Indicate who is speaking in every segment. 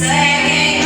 Speaker 1: Segue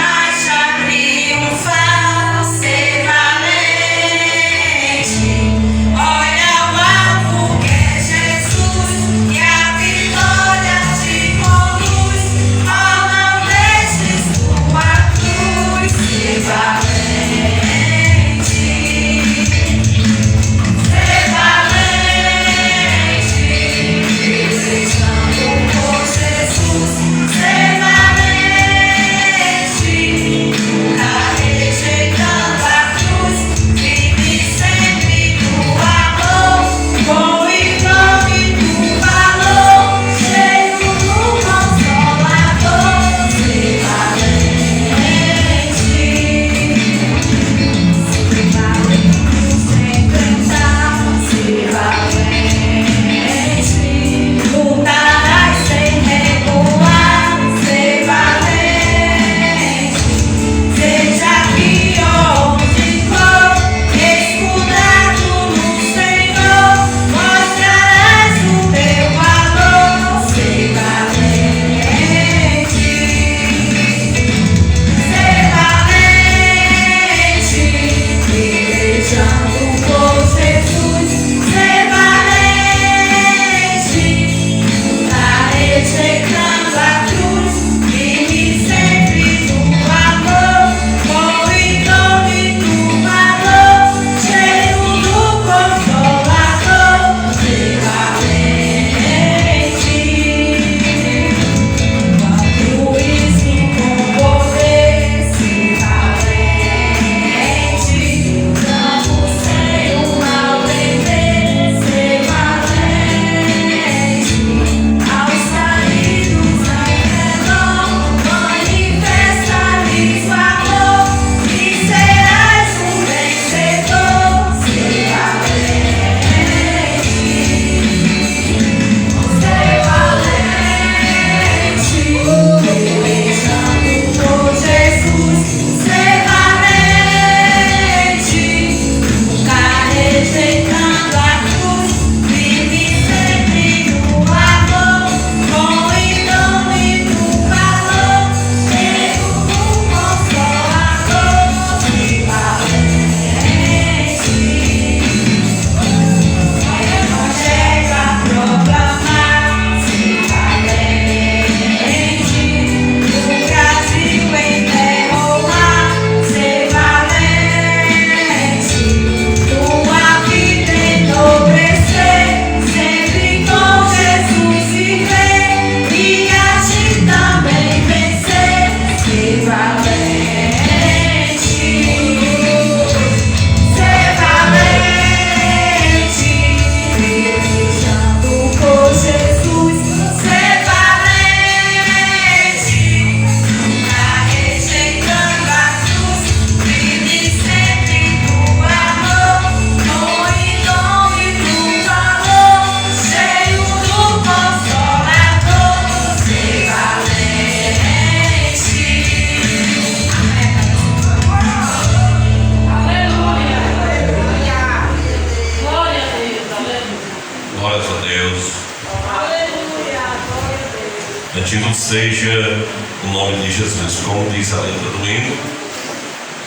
Speaker 1: seja o nome de Jesus. Como diz a letra do hino,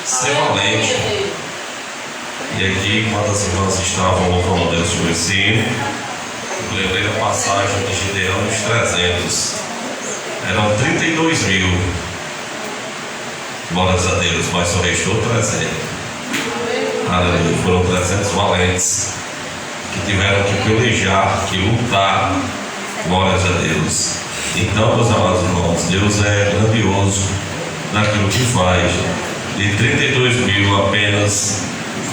Speaker 1: ser valente. E aqui, quando as irmãs estavam louvando a Deus com esse hino, eu lembrei da passagem de Gideão dos 300. Eram 32 mil. Glórias a Deus, mas só restou 300. Aleluia. Foram 300 valentes que tiveram que pelejar, que lutar. Glórias a Deus. Então, meus amados irmãos, Deus é grandioso naquilo que faz. De 32 mil, apenas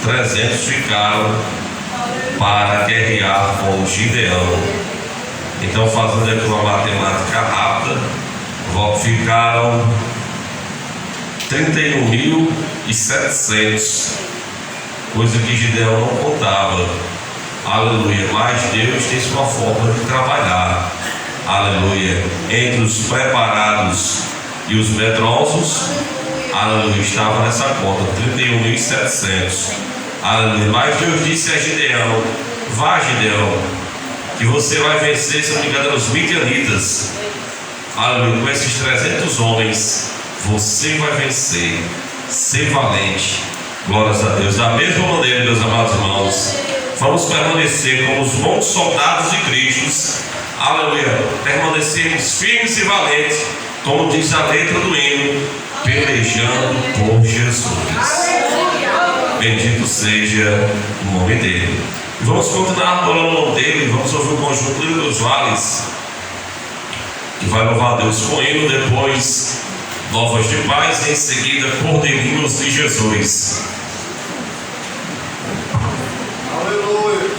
Speaker 1: 300 ficaram para guerrear com Gideão. Então, fazendo aqui uma matemática rápida, ficaram 31.700, coisa que Gideão não contava. Aleluia. Mas Deus tem sua forma de trabalhar. Aleluia. Entre os preparados e os medrosos, aleluia, estava nessa conta 31.700. Aleluia. Mas Deus disse a Gideão: vá, Gideão, que você vai vencer, se não me engano, os midianitas. Aleluia. Com esses 300 homens você vai vencer. Ser valente. Glórias a Deus. Da mesma maneira, meus amados irmãos, vamos permanecer como os bons soldados de Cristo. Aleluia. Permanecermos firmes e valentes, como diz a letra do hino, pelejando por Jesus. Bendito seja o nome dele. Vamos continuar adorando o nome dele. Vamos ouvir o conjunto dos vales, que vai louvar a Deus com hino, depois Novas de Paz, e em seguida Cordeirinhos de Jesus.
Speaker 2: Aleluia.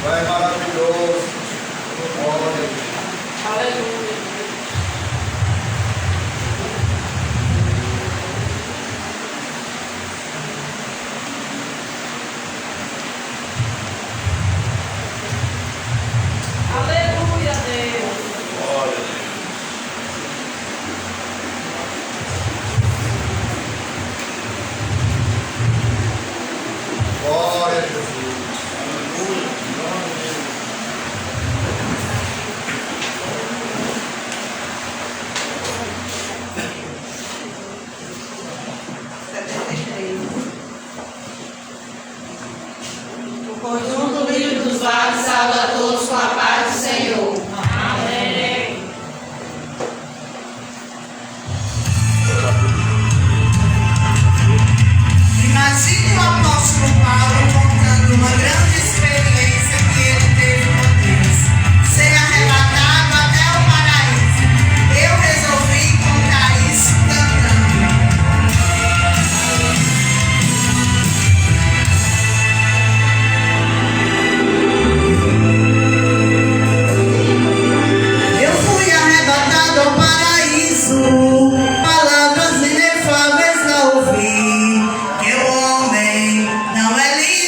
Speaker 2: Vai maravilhoso.
Speaker 3: Aleluia. Aleluia, Deus.
Speaker 2: Glória a Deus. Glória a Jesus. Aleluia.
Speaker 4: O conjunto livre dos vales salva a todos com a paz do Senhor. Amém.
Speaker 5: Imagine o apóstolo Paulo contando uma grande experiência que ele teve com Deus, ser arrebatado até o paraíso. Eu resolvi contar isso cantando. Eu fui arrebatado ao paraíso, palavras inefáveis a ouvir, que o homem não é livre.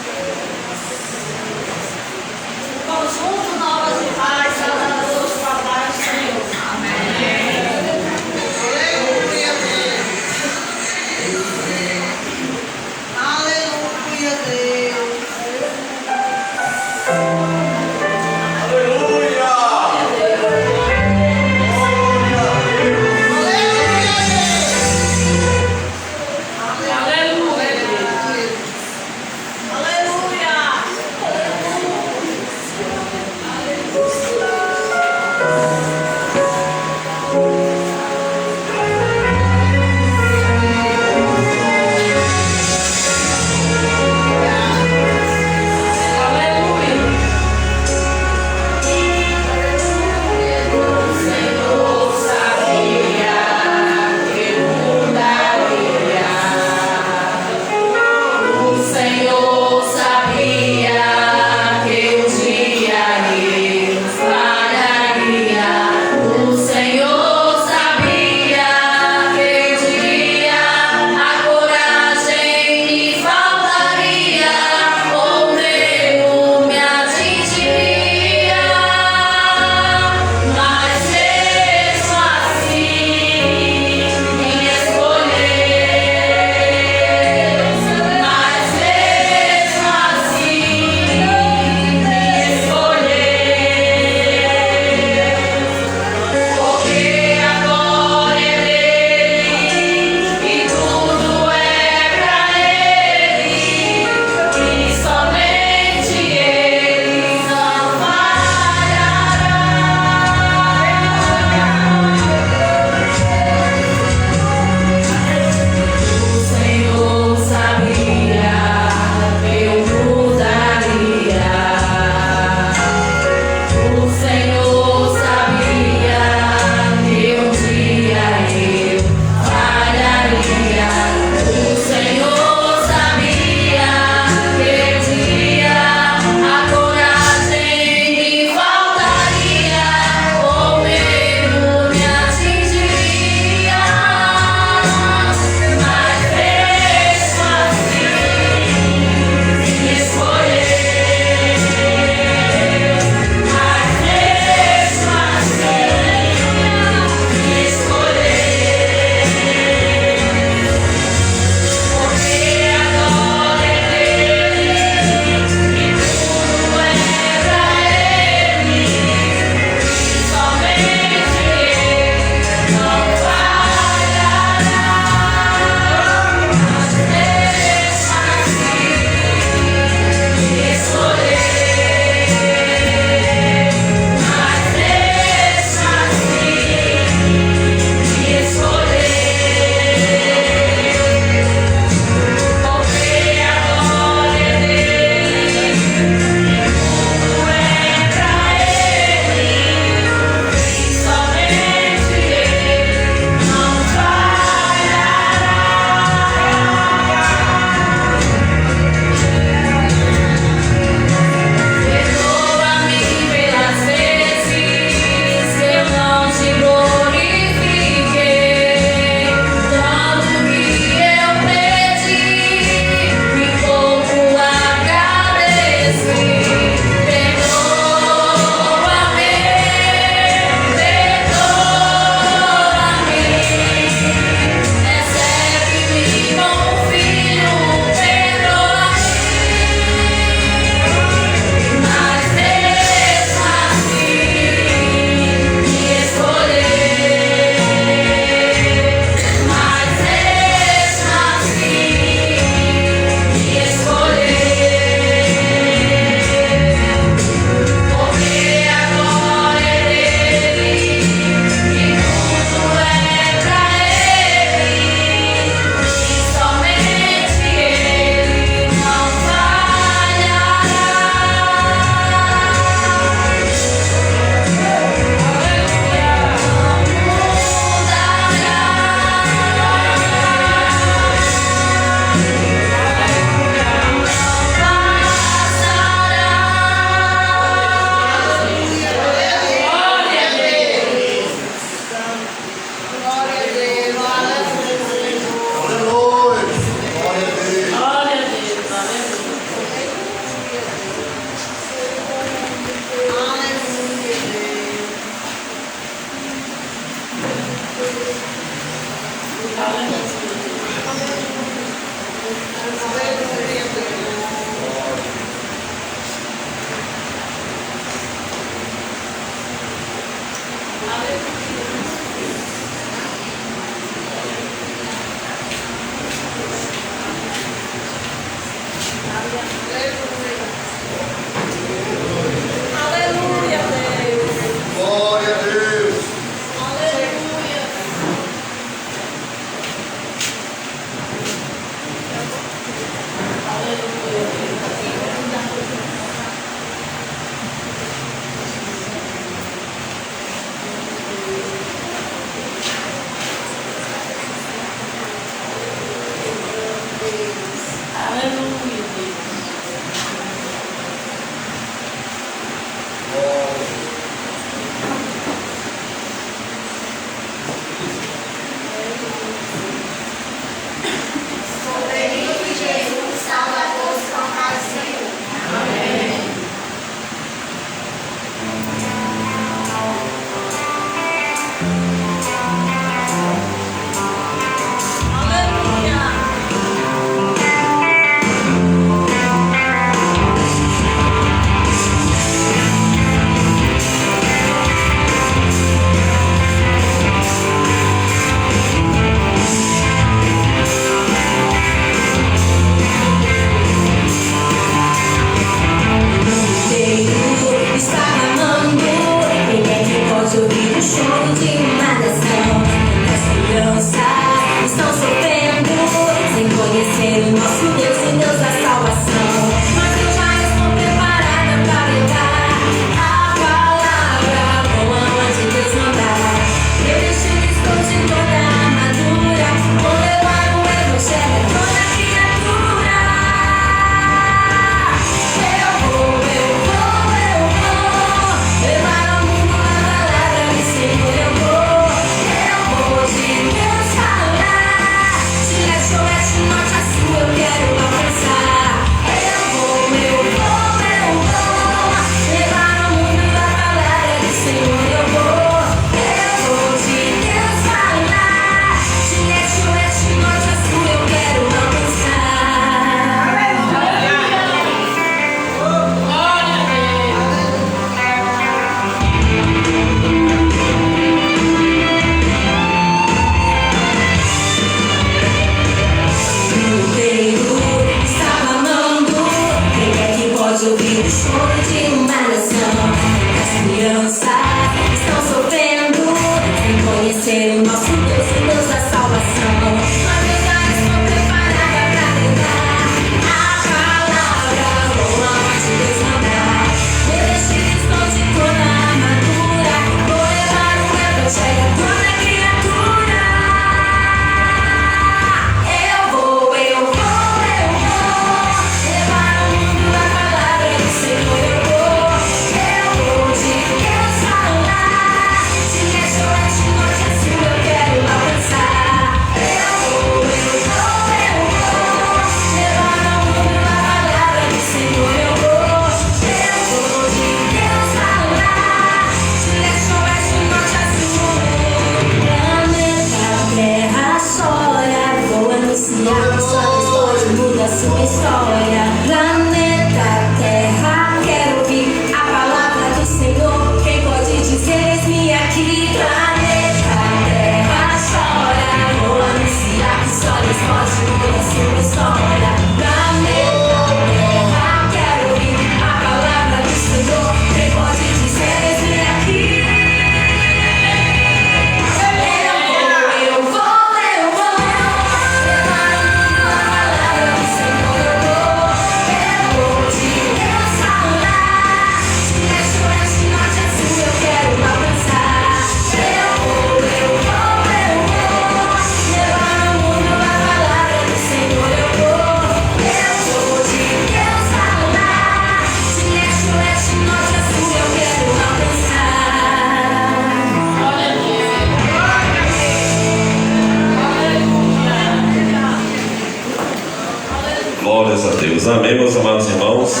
Speaker 1: Amém, meus amados irmãos?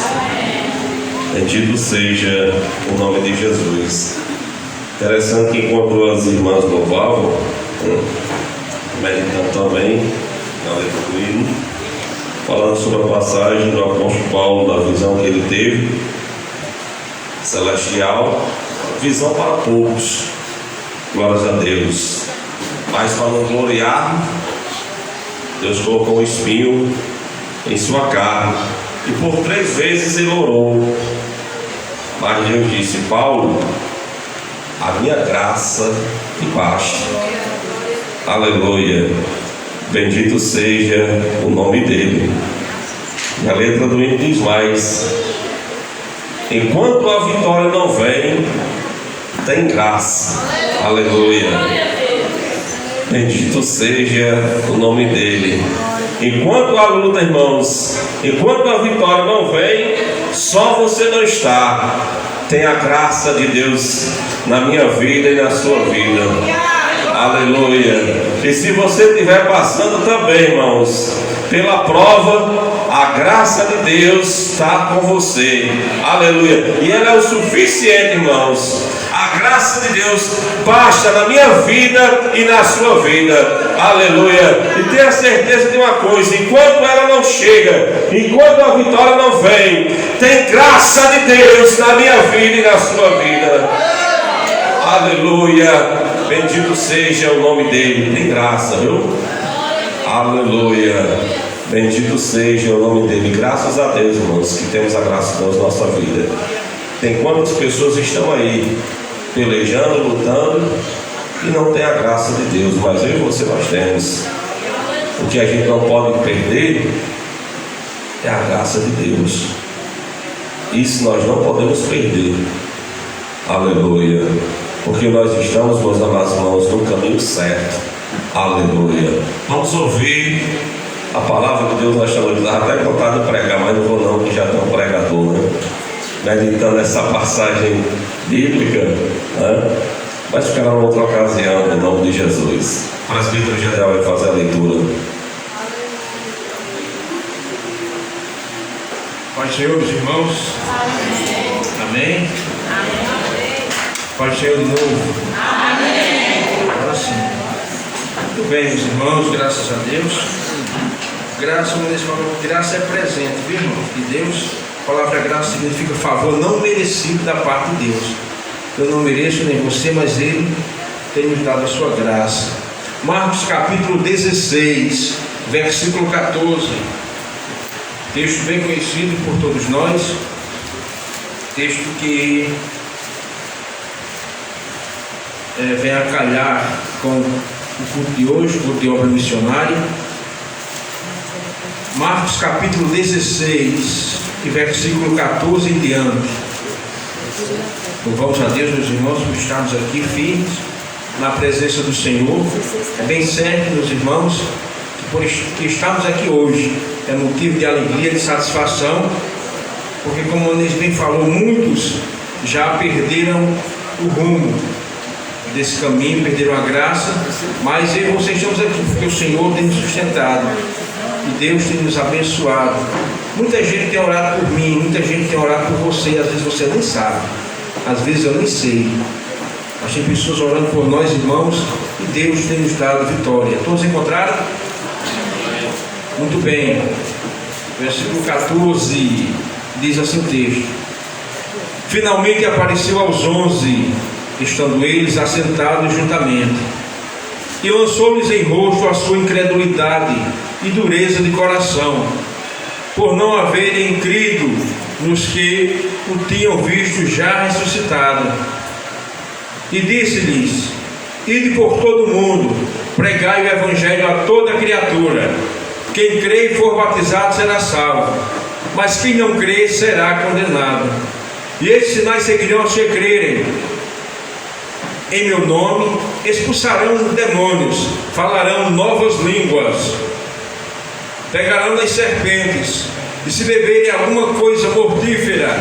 Speaker 1: Bendito seja o nome de Jesus. Interessante que enquanto as irmãs louvavam, meditando também na letra do hino, falando sobre a passagem do apóstolo Paulo, da visão que ele teve, celestial, visão para poucos, glórias a Deus, mas para não gloriar, Deus colocou um espinho em sua carne, e por 3 vezes ele orou, mas Deus disse: Paulo, a minha graça te basta. Aleluia, bendito seja o nome dele. E a letra do hino diz mais: enquanto a vitória não vem, tem graça. Aleluia, bendito seja o nome dele. Enquanto a luta, irmãos, enquanto a vitória não vem, só você não está. Tem a graça de Deus na minha vida e na sua vida. Aleluia. E se você estiver passando também, irmãos, pela prova, a graça de Deus está com você. Aleluia. E ela é o suficiente, irmãos. A graça de Deus basta na minha vida e na sua vida. Aleluia. E tenha certeza de uma coisa: enquanto ela não chega, enquanto a vitória não vem, tem graça de Deus na minha vida e na sua vida. Aleluia. Bendito seja o nome dele. Tem graça, viu? Aleluia. Bendito seja o nome dele. Graças a Deus, irmãos, que temos a graça de Deus na nossa vida. Tem quantas pessoas estão aí pelejando, lutando e não tem a graça de Deus, mas eu e você nós temos. O que a gente não pode perder é a graça de Deus. Isso nós não podemos perder. Aleluia. Porque nós estamos, meus amados irmãos, no caminho certo. Aleluia. Vamos ouvir a palavra de Deus nesta noite. Dá até vontade de pregar, mas não vou não, que já tem um pregador, né? Meditando essa passagem bíblica, né? Mas ficará em outra ocasião, em nome de Jesus. O presbítero geral vai fazer a leitura.
Speaker 6: Pai Senhor dos irmãos. Amém. Pai Senhor de novo. Amém. Agora sim. Muito bem, meus irmãos, graças a Deus. Graça, como eles falam, graça é presente, viu, irmão? De Deus. A palavra graça significa favor não merecido da parte de Deus. Eu não mereço nem você, mas Ele tem nos dado a sua graça. Marcos capítulo 16, versículo 14. Texto bem conhecido por todos nós. Texto que vem a calhar com o culto de hoje, o culto de obra missionária. Marcos capítulo 16, e versículo 14 em diante. Louvamos a Deus, meus irmãos, por estarmos aqui firmes na presença do Senhor. É bem certo, meus irmãos, que por estarmos aqui hoje é motivo de alegria, de satisfação, porque, como o Anis bem falou, muitos já perderam o rumo desse caminho, perderam a graça, mas eu e vocês estamos aqui porque o Senhor tem nos sustentado e Deus tem nos abençoado. Muita gente tem orado por mim, muita gente tem orado por você, às vezes você nem sabe, às vezes eu nem sei, mas tem pessoas orando por nós, irmãos, e Deus tem nos dado vitória. Todos encontraram? Muito bem. Versículo 14 diz assim o texto: finalmente apareceu aos 11, estando eles assentados juntamente, e lançou-lhes em rosto a sua incredulidade e dureza de coração, por não haverem crido nos que o tinham visto já ressuscitado. E disse-lhes: ide por todo o mundo, pregai o evangelho a toda criatura. Quem crê e for batizado será salvo, mas quem não crê será condenado. E estes sinais seguirão os que crerem. Em meu nome expulsarão demônios, falarão novas línguas, pegarão nas serpentes, e se beberem alguma coisa mortífera,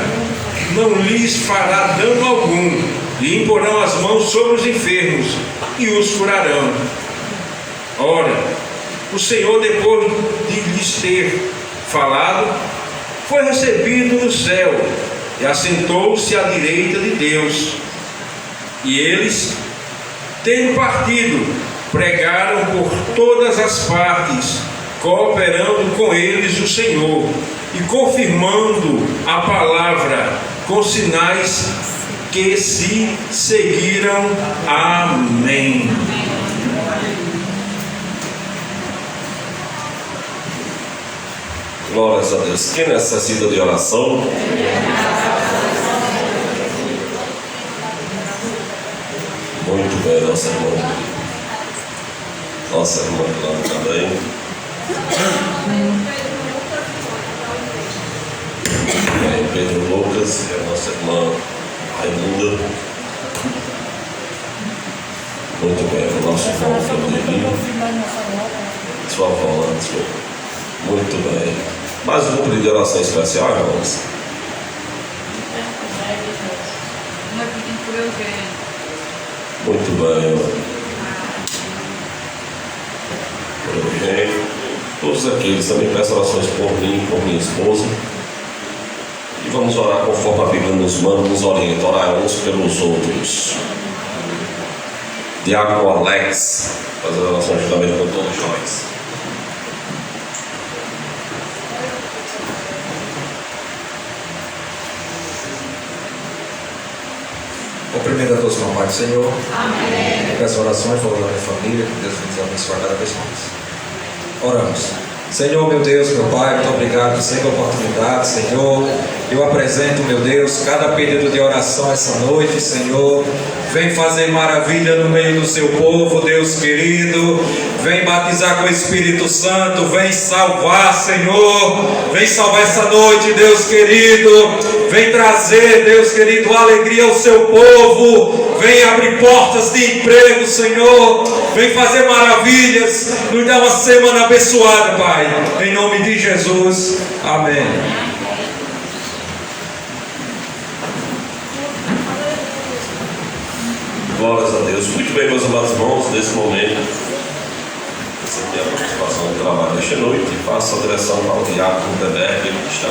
Speaker 6: não lhes fará dano algum, e imporão as mãos sobre os enfermos e os curarão. Ora, o Senhor, depois de lhes ter falado, foi recebido no céu e assentou-se à direita de Deus. E eles, tendo partido, pregaram por todas as partes, cooperando com eles o Senhor e confirmando a palavra com sinais que se seguiram. Amém.
Speaker 1: Glórias a Deus. Quem necessita de oração? Muito bem, nossa irmã. Nossa irmã lá também. Pedro Lucas e a nossa irmã Raimunda. Muito bem, o nosso irmão Fernandinho. Sua avó, muito bem. Mais um pedido de oração especial, irmãos?
Speaker 3: Uma pedindo por Eugênio.
Speaker 1: Muito bem, por Eugênio. Todos aqueles também peçam orações por mim, por minha esposa. E vamos orar conforme a Bíblia nos manda, nos orienta, orar uns pelos outros. Diácono Alex, fazer oração juntamente com todos nós.
Speaker 7: Cumprimento a todos com a paz do Senhor. Amém. Peço orações por minha família, que Deus nos abençoe cada vez mais. Oramos. Senhor, meu Deus, meu Pai, muito obrigado por sempre a oportunidade, Senhor. Eu apresento, meu Deus, cada pedido de oração essa noite, Senhor. Vem fazer maravilha no meio do seu povo, Deus querido. Vem batizar com o Espírito Santo. Vem salvar, Senhor. Vem salvar essa noite, Deus querido. Vem trazer, Deus querido, alegria ao seu povo. Vem abrir portas de emprego, Senhor. Vem fazer maravilhas. Nos dá uma semana abençoada, Pai. Em nome de Jesus. Amém.
Speaker 1: Glórias a Deus. Muito bem, meus amados irmãos, nesse momento, essa aqui é a participação do trabalho desta noite. Faço a direção para o Diácono Gutenberg, que está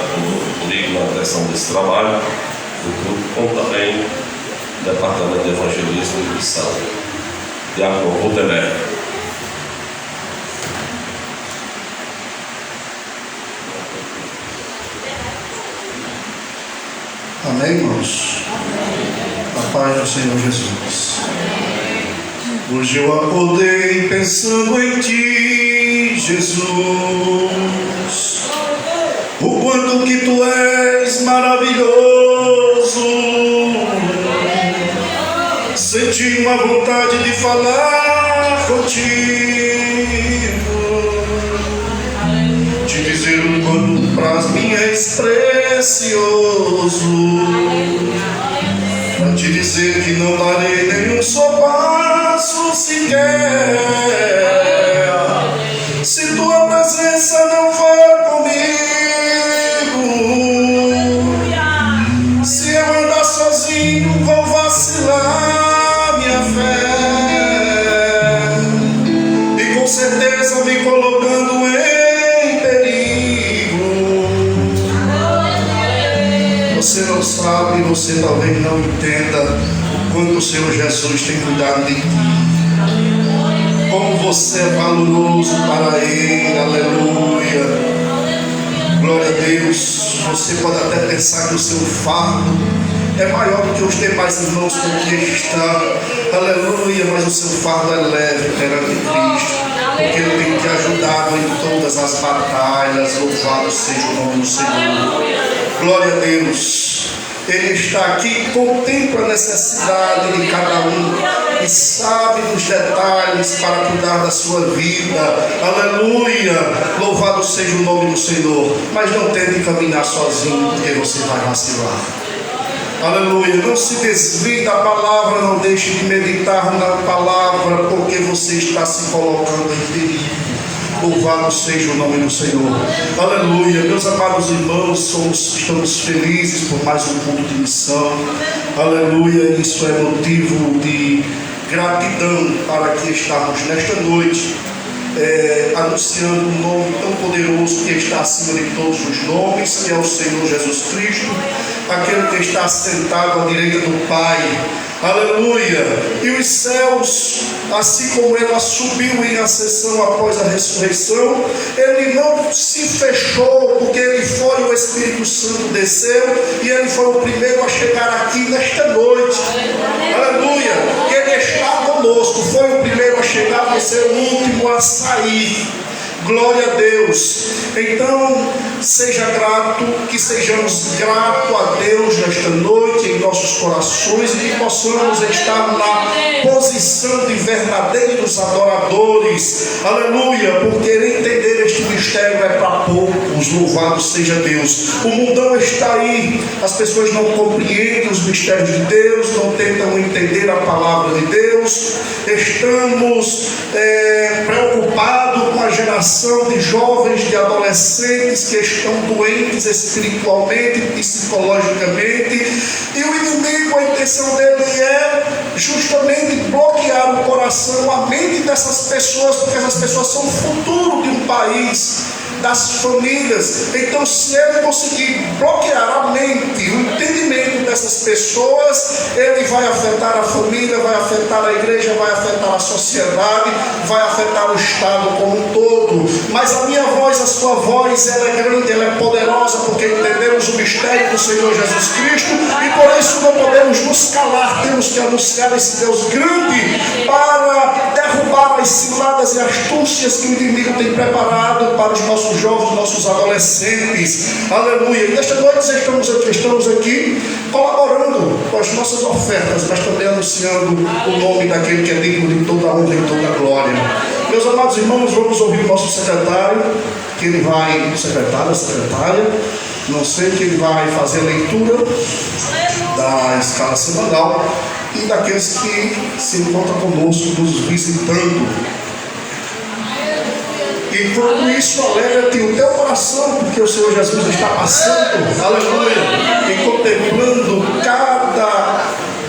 Speaker 1: comigo na direção desse trabalho, do grupo, como também do Departamento de Evangelismo e Missão. Diácono Gutenberg.
Speaker 2: Amém, irmãos? A paz do Senhor Jesus. Hoje eu acordei pensando em Ti, Jesus. O quanto que Tu és maravilhoso. Senti uma vontade de falar contigo, te dizer o quanto pra mim és precioso, pra te dizer que não darei nenhum só passo sequer, se tua presença não for comigo. Se eu andar sozinho vou vacilar minha fé, e com certeza me colocando em perigo. Você não sabe, você talvez não entenda o quanto o Senhor Jesus tem cuidado de ti, como você é valoroso para Ele. Aleluia. Glória a Deus. Você pode até pensar que o seu fardo é maior do que os demais irmãos com quem está. Aleluia. Mas o seu fardo é leve perante Cristo, porque Ele tem te ajudado em todas as batalhas. Louvado seja o nome do Senhor. Glória a Deus. Ele está aqui e contempla a necessidade de cada um e sabe dos detalhes para cuidar da sua vida. Aleluia. Louvado seja o nome do Senhor. Mas não tente caminhar sozinho, porque você vai vacilar. Aleluia. Não se desvie da palavra, não deixe de meditar na palavra, porque você está se colocando em perigo. Louvado seja o nome do Senhor. Aleluia. Meus amados irmãos, estamos felizes por mais um culto de missão. Aleluia. Isso é motivo de gratidão para que estamos nesta noite anunciando um nome tão poderoso que está acima de todos os nomes, que é o Senhor Jesus Cristo, aquele que está sentado à direita do Pai. Aleluia! E os céus, assim como ele subiu em ascensão após a ressurreição, ele não se fechou, porque ele foi, o Espírito Santo desceu, e ele foi o primeiro a chegar aqui nesta noite. Aleluia! E ele está conosco, foi o primeiro a chegar, vai ser o último a sair. Glória a Deus. Então, seja grato, que sejamos gratos a Deus nesta noite em nossos corações, e que possamos estar na posição de verdadeiros adoradores. Aleluia, porque entender este mistério é para poucos. Louvado seja Deus. O mundão está aí, as pessoas não compreendem os mistérios de Deus, não tentam entender a palavra de Deus. Estamos preocupados com a geração de jovens, de adolescentes que estão doentes espiritualmente, psicologicamente, e o inimigo, a intenção dele é justamente bloquear o coração, a mente dessas pessoas, porque essas pessoas são o futuro de um país, das famílias. Então, se ele conseguir bloquear a mente, o entendimento dessas pessoas, ele vai afetar a família, vai afetar a igreja, vai afetar a sociedade, vai afetar o Estado como um todo. Mas a minha voz, a sua voz, ela é grande, ela é poderosa, porque entendemos o mistério do Senhor Jesus Cristo, e por isso não podemos nos calar. Temos que anunciar esse Deus grande para derrubar as ciladas e astúcias que o inimigo tem preparado para os nossos jovens, nossos adolescentes. Aleluia. E nesta noite estamos aqui colaborando com as nossas ofertas, mas também anunciando o nome daquele que é digno de toda a honra e toda a glória. Meus amados irmãos, vamos ouvir o nosso secretário, que ele vai, secretária, não sei, que ele vai fazer a leitura da escala semanal e daqueles que se encontram conosco, nos visitando. E enquanto isso, alegra-te o teu coração, porque o Senhor Jesus está passando, aleluia, e contemplando cada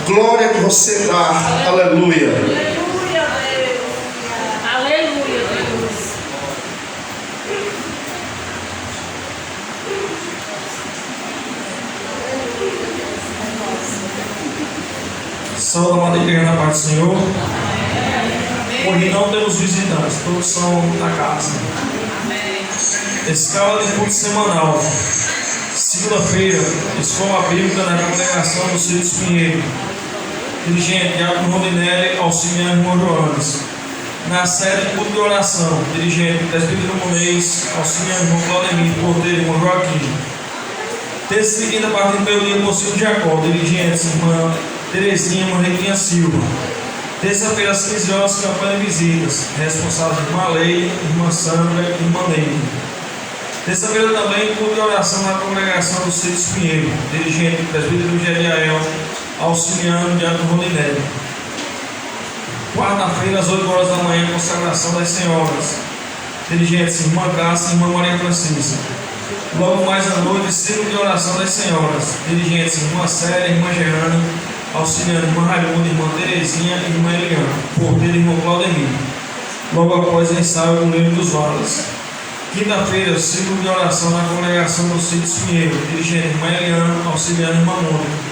Speaker 2: glória que você dá, aleluia.
Speaker 3: Aleluia, Deus.
Speaker 8: Saúde, amada igreja, na paz do Senhor. Hoje não temos visitantes, todos são da casa. Escala de culto semanal. Segunda-feira, escola bíblica na congregação do Círios Pinheiro. Dirigente Diácono Rodinelli, auxiliar irmão Joanes. Na sede de culto de oração, dirigente Presbítero Monês, auxiliar irmão Claudemir, porteiro irmão Joaquim. Terça seguida, a partir do meio-dia, Pocinho Jacó, dirigentes irmã Terezinha, irmã Requinha Silva. Terça-feira, às 15 horas, campanha de visitas. Responsável irmã Leila, irmã Sandra e irmã Neide. Terça-feira também, culto de oração na congregação do Círios Pinheiro, dirigente Presbítero Gediael, auxiliando Diácono Rodinelli. Quarta-feira, às 8 horas da manhã, consagração das senhoras, dirigentes irmã Cássia e irmã Maria Francisca. Logo mais à noite, ciclo de oração das senhoras, dirigentes irmã Célia e irmã Jeane, auxiliando irmã Raimundo, irmã Terezinha e irmã Eliana, porteiro irmão Claudemir. Logo após o ensaio do livro dos Valas. Quinta-feira, ciclo de oração na congregação do Círios Pinheiro, dirigente irmã Eliana, auxiliando irmã Mônica.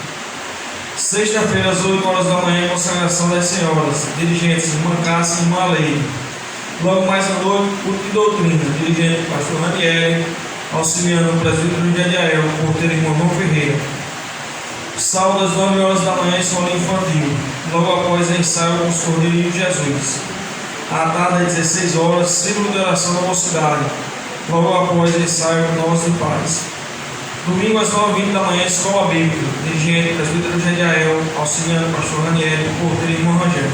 Speaker 8: Sexta-feira, às 8 horas da manhã, consagração das senhoras, dirigentes irmã Cássia e irmã Leila. Logo mais à noite, culto de doutrina, dirigente pastor Ranieri, auxiliando o presbítero Gediael, porteiro irmão João Ferreira. Sábado às 9 horas da manhã, escola infantil, logo após o ensaio com os Cordeirinhos de Jesus. À tarde, às 16 horas, ciclo de oração da mocidade, logo após o ensaio com Novas de Paz. Domingo às 9h20 da manhã, escola bíblica, dirigente presbítero Gediael, auxiliando o pastor Ranieri, porteiro irmão Rogério.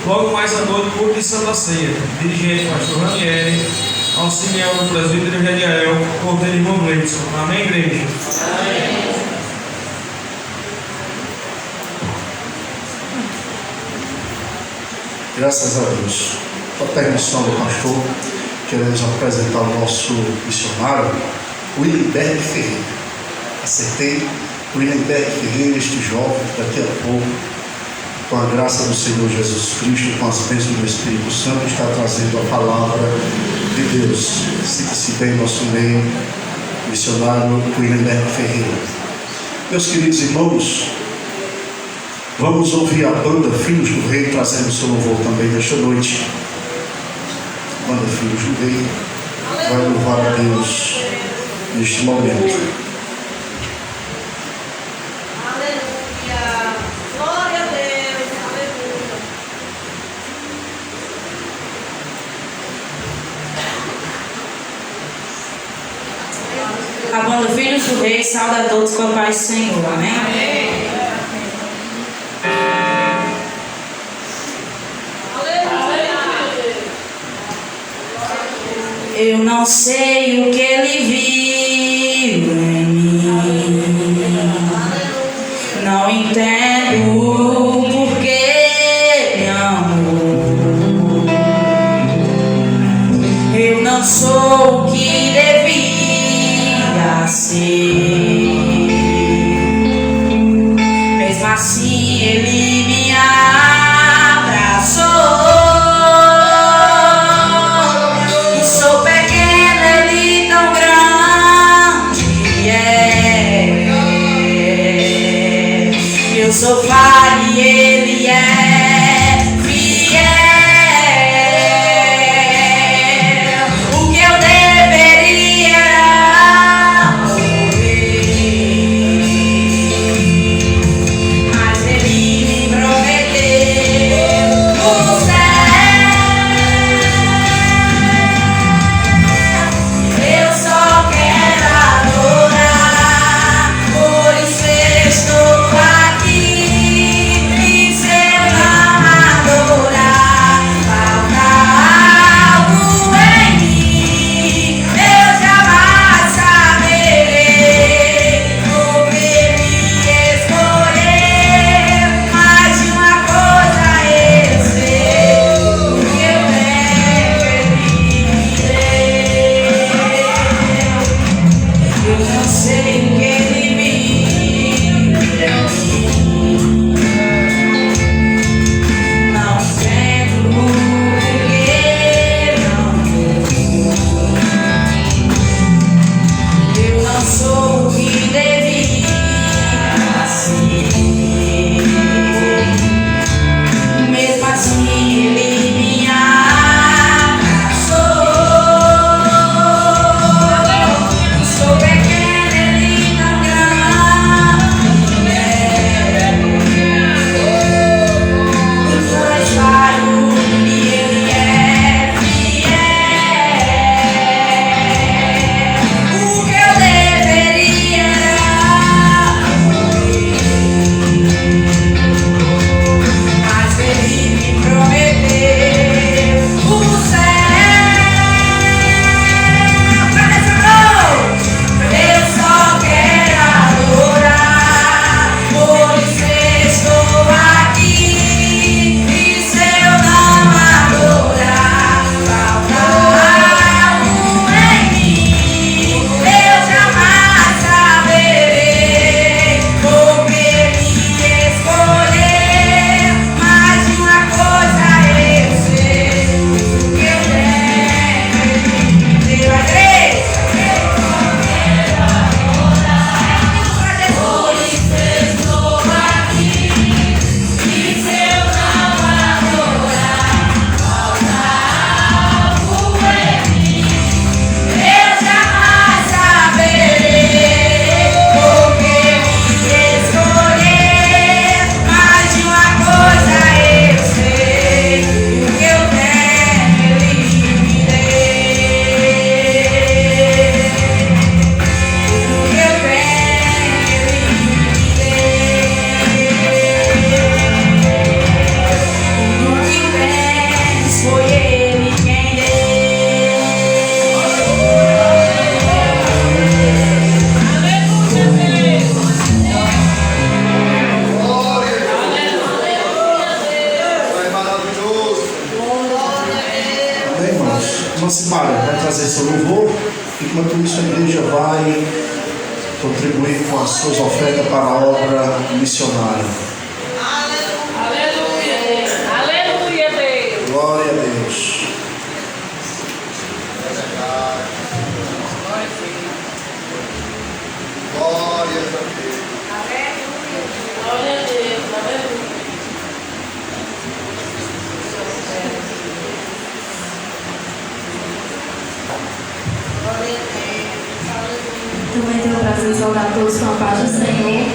Speaker 8: Logo mais à noite, culto de Santa Ceia, dirigente pastor Ranieri, auxiliando o presbítero Gediael, porteiro irmão Gleidson. Amém, igreja? Amém.
Speaker 2: Graças a Deus. Com a permissão do pastor, queremos apresentar o nosso missionário, Willenberg Ferreira. Acertei? Willenberg Ferreira, este jovem, daqui a pouco com a graça do Senhor Jesus Cristo, com as bênçãos do Espírito Santo, está trazendo a palavra de Deus. Sinta-se bem nosso meio, missionário William Ferreira. Meus queridos irmãos, vamos ouvir a banda Filhos do Rei trazendo o seu louvor também nesta noite. A banda Filhos do Rei vai louvar a Deus neste momento.
Speaker 4: A banda Filhos do Rei sauda a todos com a paz do Senhor. Amém? Eu não sei o que ele viu em mim, não entendo o porquê me amou. Eu não sou o que devia ser, mesmo assim ele me abraçou. E sou pequena, ele tão grande é. Eu sou falha e ele é fiel. O que eu deveria mas ele me prometeu o céu. Eu só quero adorar, por isso estou aqui. E se eu não adorar, falta algo em mim. Eu jamais saberei o que me escolher, mas de uma coisa eu sei, o que eu tenho ele me deu. Eu não sei o que ele viu em mim, não entendo o porquê não. Eu não sou o que devia ser, mesmo assim ele me abraçou. Sou pequena, ele tão grande é. Mas falho e ele é fiel. O que eu deveria mas ele me prometeu o céu. Eu só quero adorar, por isso estou aqui. E se eu não adorar, falta algo em mim. Eu jamais saberei o que me escolher, mas de uma coisa eu sei, o que eu tenho ele me deu. A igreja. Por isso estou aqui. E se eu não adorar, falta algo em mim. Eu jamais saberei o que me escolher, mas de uma coisa eu sei, o que eu tenho ele me deu. O que eu tenho ele me deu. O que tens foi ele quem deu.
Speaker 2: Amém, irmãos? Irmã Simária vai trazer seu louvor. Enquanto isso, a igreja vai contribuir com as suas ofertas para a obra missionária.
Speaker 5: Aleluia.
Speaker 2: Glória a Deus. Glória a Deus.
Speaker 3: Glória a Deus, aleluia.
Speaker 4: Também tenho o prazer de saudar todos com a paz do Senhor.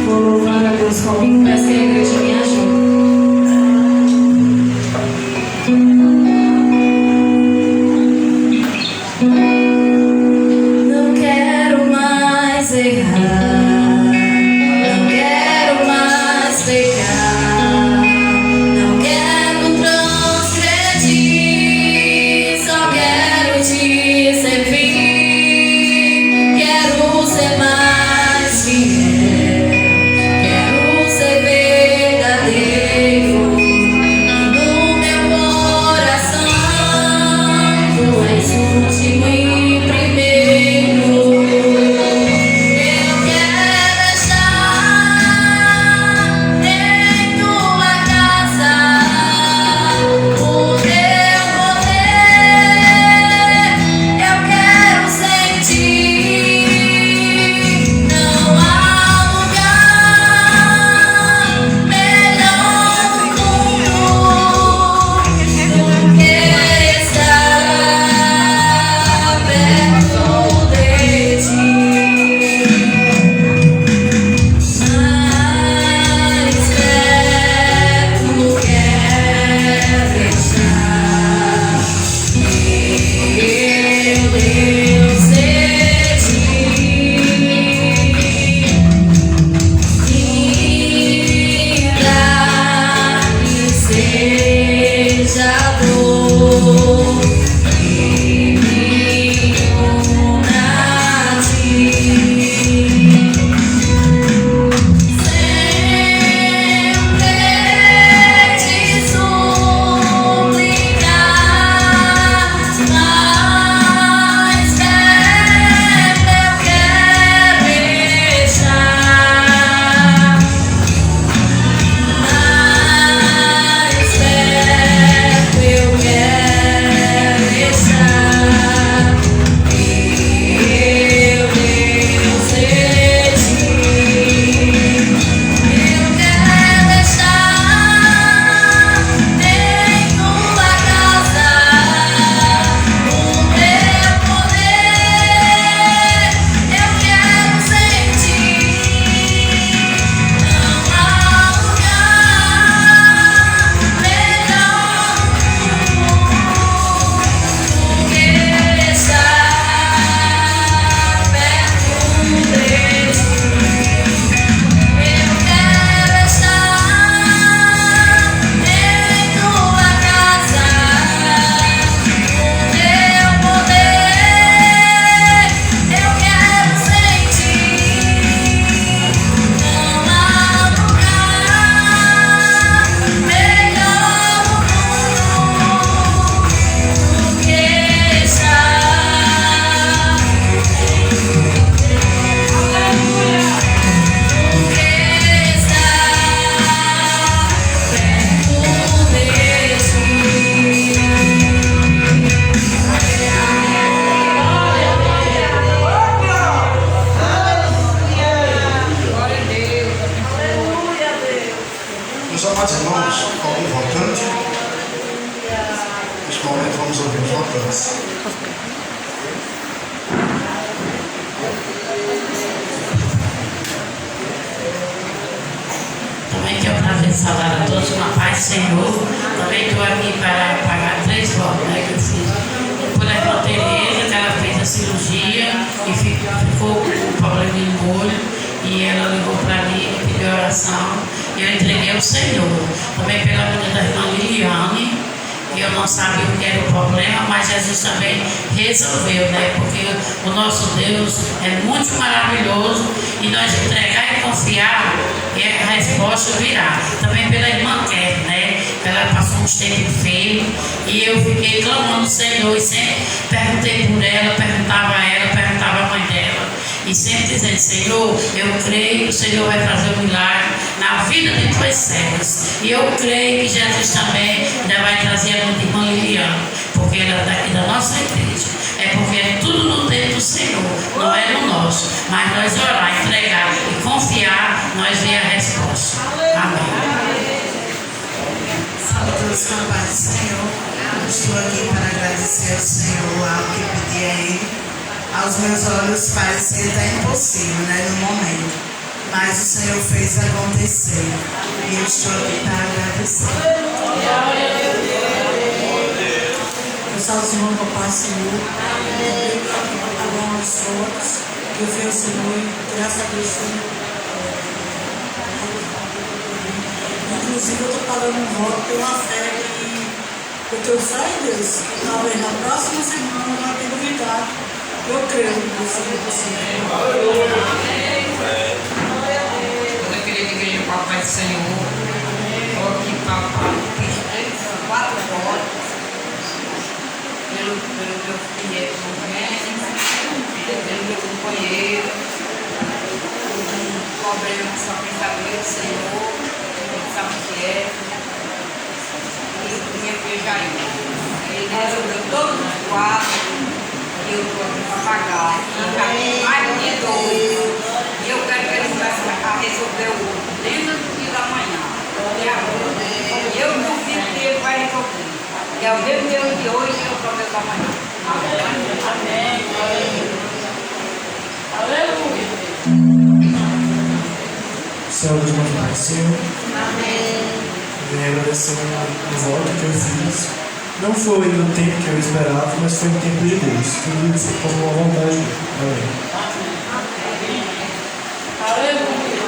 Speaker 4: Vou louvando a Deus comigo, peço que a igreja me ajude. Não quero mais errar, não quero mais pecar, não quero transgredir, só quero te servir, quero ser mais fiel, quero ser verdadeiro, no meu coração tu és o último e primeiro. Eu quero estar em tua casa, o teu poder eu quero sentir. Não há lugar melhor no mundo do que estar perto de ti. Mais perto quero estar. Meu Deus, seja dor e me una a ti. Sempre te suplicar, mais perto eu quero estar. Mais perto eu quero estar. Meu Deus, de ti. Eu quero estar em tua casa, o teu poder eu quero sentir. Não há lugar melhor no mundo do que estar perto de ti. Eu quero estar em tua casa, o teu poder eu quero sentir. Não há lugar melhor no mundo do que estar.
Speaker 2: Meus amados irmãos, algum votante? Neste momento vamos ouvir os votantes.
Speaker 9: Também tenho o prazer de saudar a todos com a paz do Senhor. Também estou aqui para pagar 3 votos, né, que eu fiz. Por a irmã Tereza, que ela fez a cirurgia e ficou com problema no olho. E ela ligou para mim e pediu oração. E eu entreguei ao Senhor. Também pela vida da irmã Liliane, que eu não sabia o que era o problema, mas Jesus também resolveu, né? Porque o nosso Deus é muito maravilhoso e nós entregar e confiar, e a resposta virá. Também pela irmã Kelly, né? Ela passou uns tempos feios e eu fiquei clamando o Senhor e sempre perguntei por ela, perguntava a ela, perguntava a mãe dela. E sempre dizendo, Senhor, eu creio que o Senhor vai trazer um milagre na vida de tuas servas. E eu creio que Jesus também ainda vai trazer a minha irmã Liliana, porque ela é daqui da nossa igreja. É porque é tudo no tempo do Senhor, não é no nosso. Mas nós orar, entregar e confiar, nós vemos a resposta. Amém.
Speaker 5: Salve todos com a paz do Senhor. Estou aqui para agradecer ao Senhor ao que pedi a Ele. Aos meus olhos parecia até impossível, né, no momento. Mas o Senhor fez acontecer. E eu estou aqui para agradecer.
Speaker 10: Eu salvo o Senhor, papai do Senhor. Agora aos outros. Eu vejo o Senhor e graças a Deus. Inclusive, eu estou pagando um voto pela fé que eu tenho fé em Deus. Talvez na próxima semana vai ter novidade. Eu creio que Deus é possível.
Speaker 4: Eu queria dizer ao papai do Senhor, que papai fez 4 votos pelo meu filho pelo meu companheiro, um problema que só tem saber do Senhor, ele sabe o que é, e minha filha Jair. Ele resolveu todos os 4 e eu estou aqui para pagar. E já tem mais de 2. E eu quero que ele comece a resolver o outro dentro do dia da manhã. E eu duvido que ele vai resolver. E é o mesmo dia de hoje e é o problema da manhã.
Speaker 3: Amém. Aleluia.
Speaker 10: Senhor Deus, mais Senhor. Venho agradecer o voto que eu fiz. Não foi no tempo que eu esperava, mas foi no tempo de Deus. Tudo isso como uma vontade dele.
Speaker 3: Aleluia.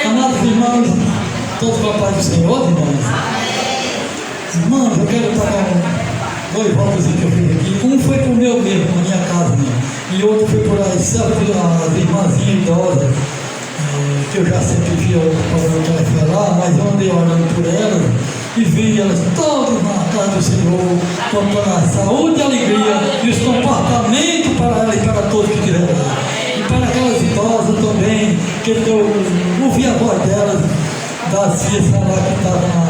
Speaker 11: Amados irmãos, todos com a paz do Senhor, irmãos. Irmãos, eu quero pagar 2 votos que eu fiz aqui. Um foi para o meu mesmo, na minha casa, né? E outro foi por as irmãzinhas idosas, que eu já sempre vi o telefone lá, mas eu andei orando por elas e vi elas todas na casa do Senhor, contando a saúde e a alegria e os comportamentos para elas e para todos que estiveram lá. E para aquelas idosas também, que eu ouvi a voz delas, das filhas lá que estavam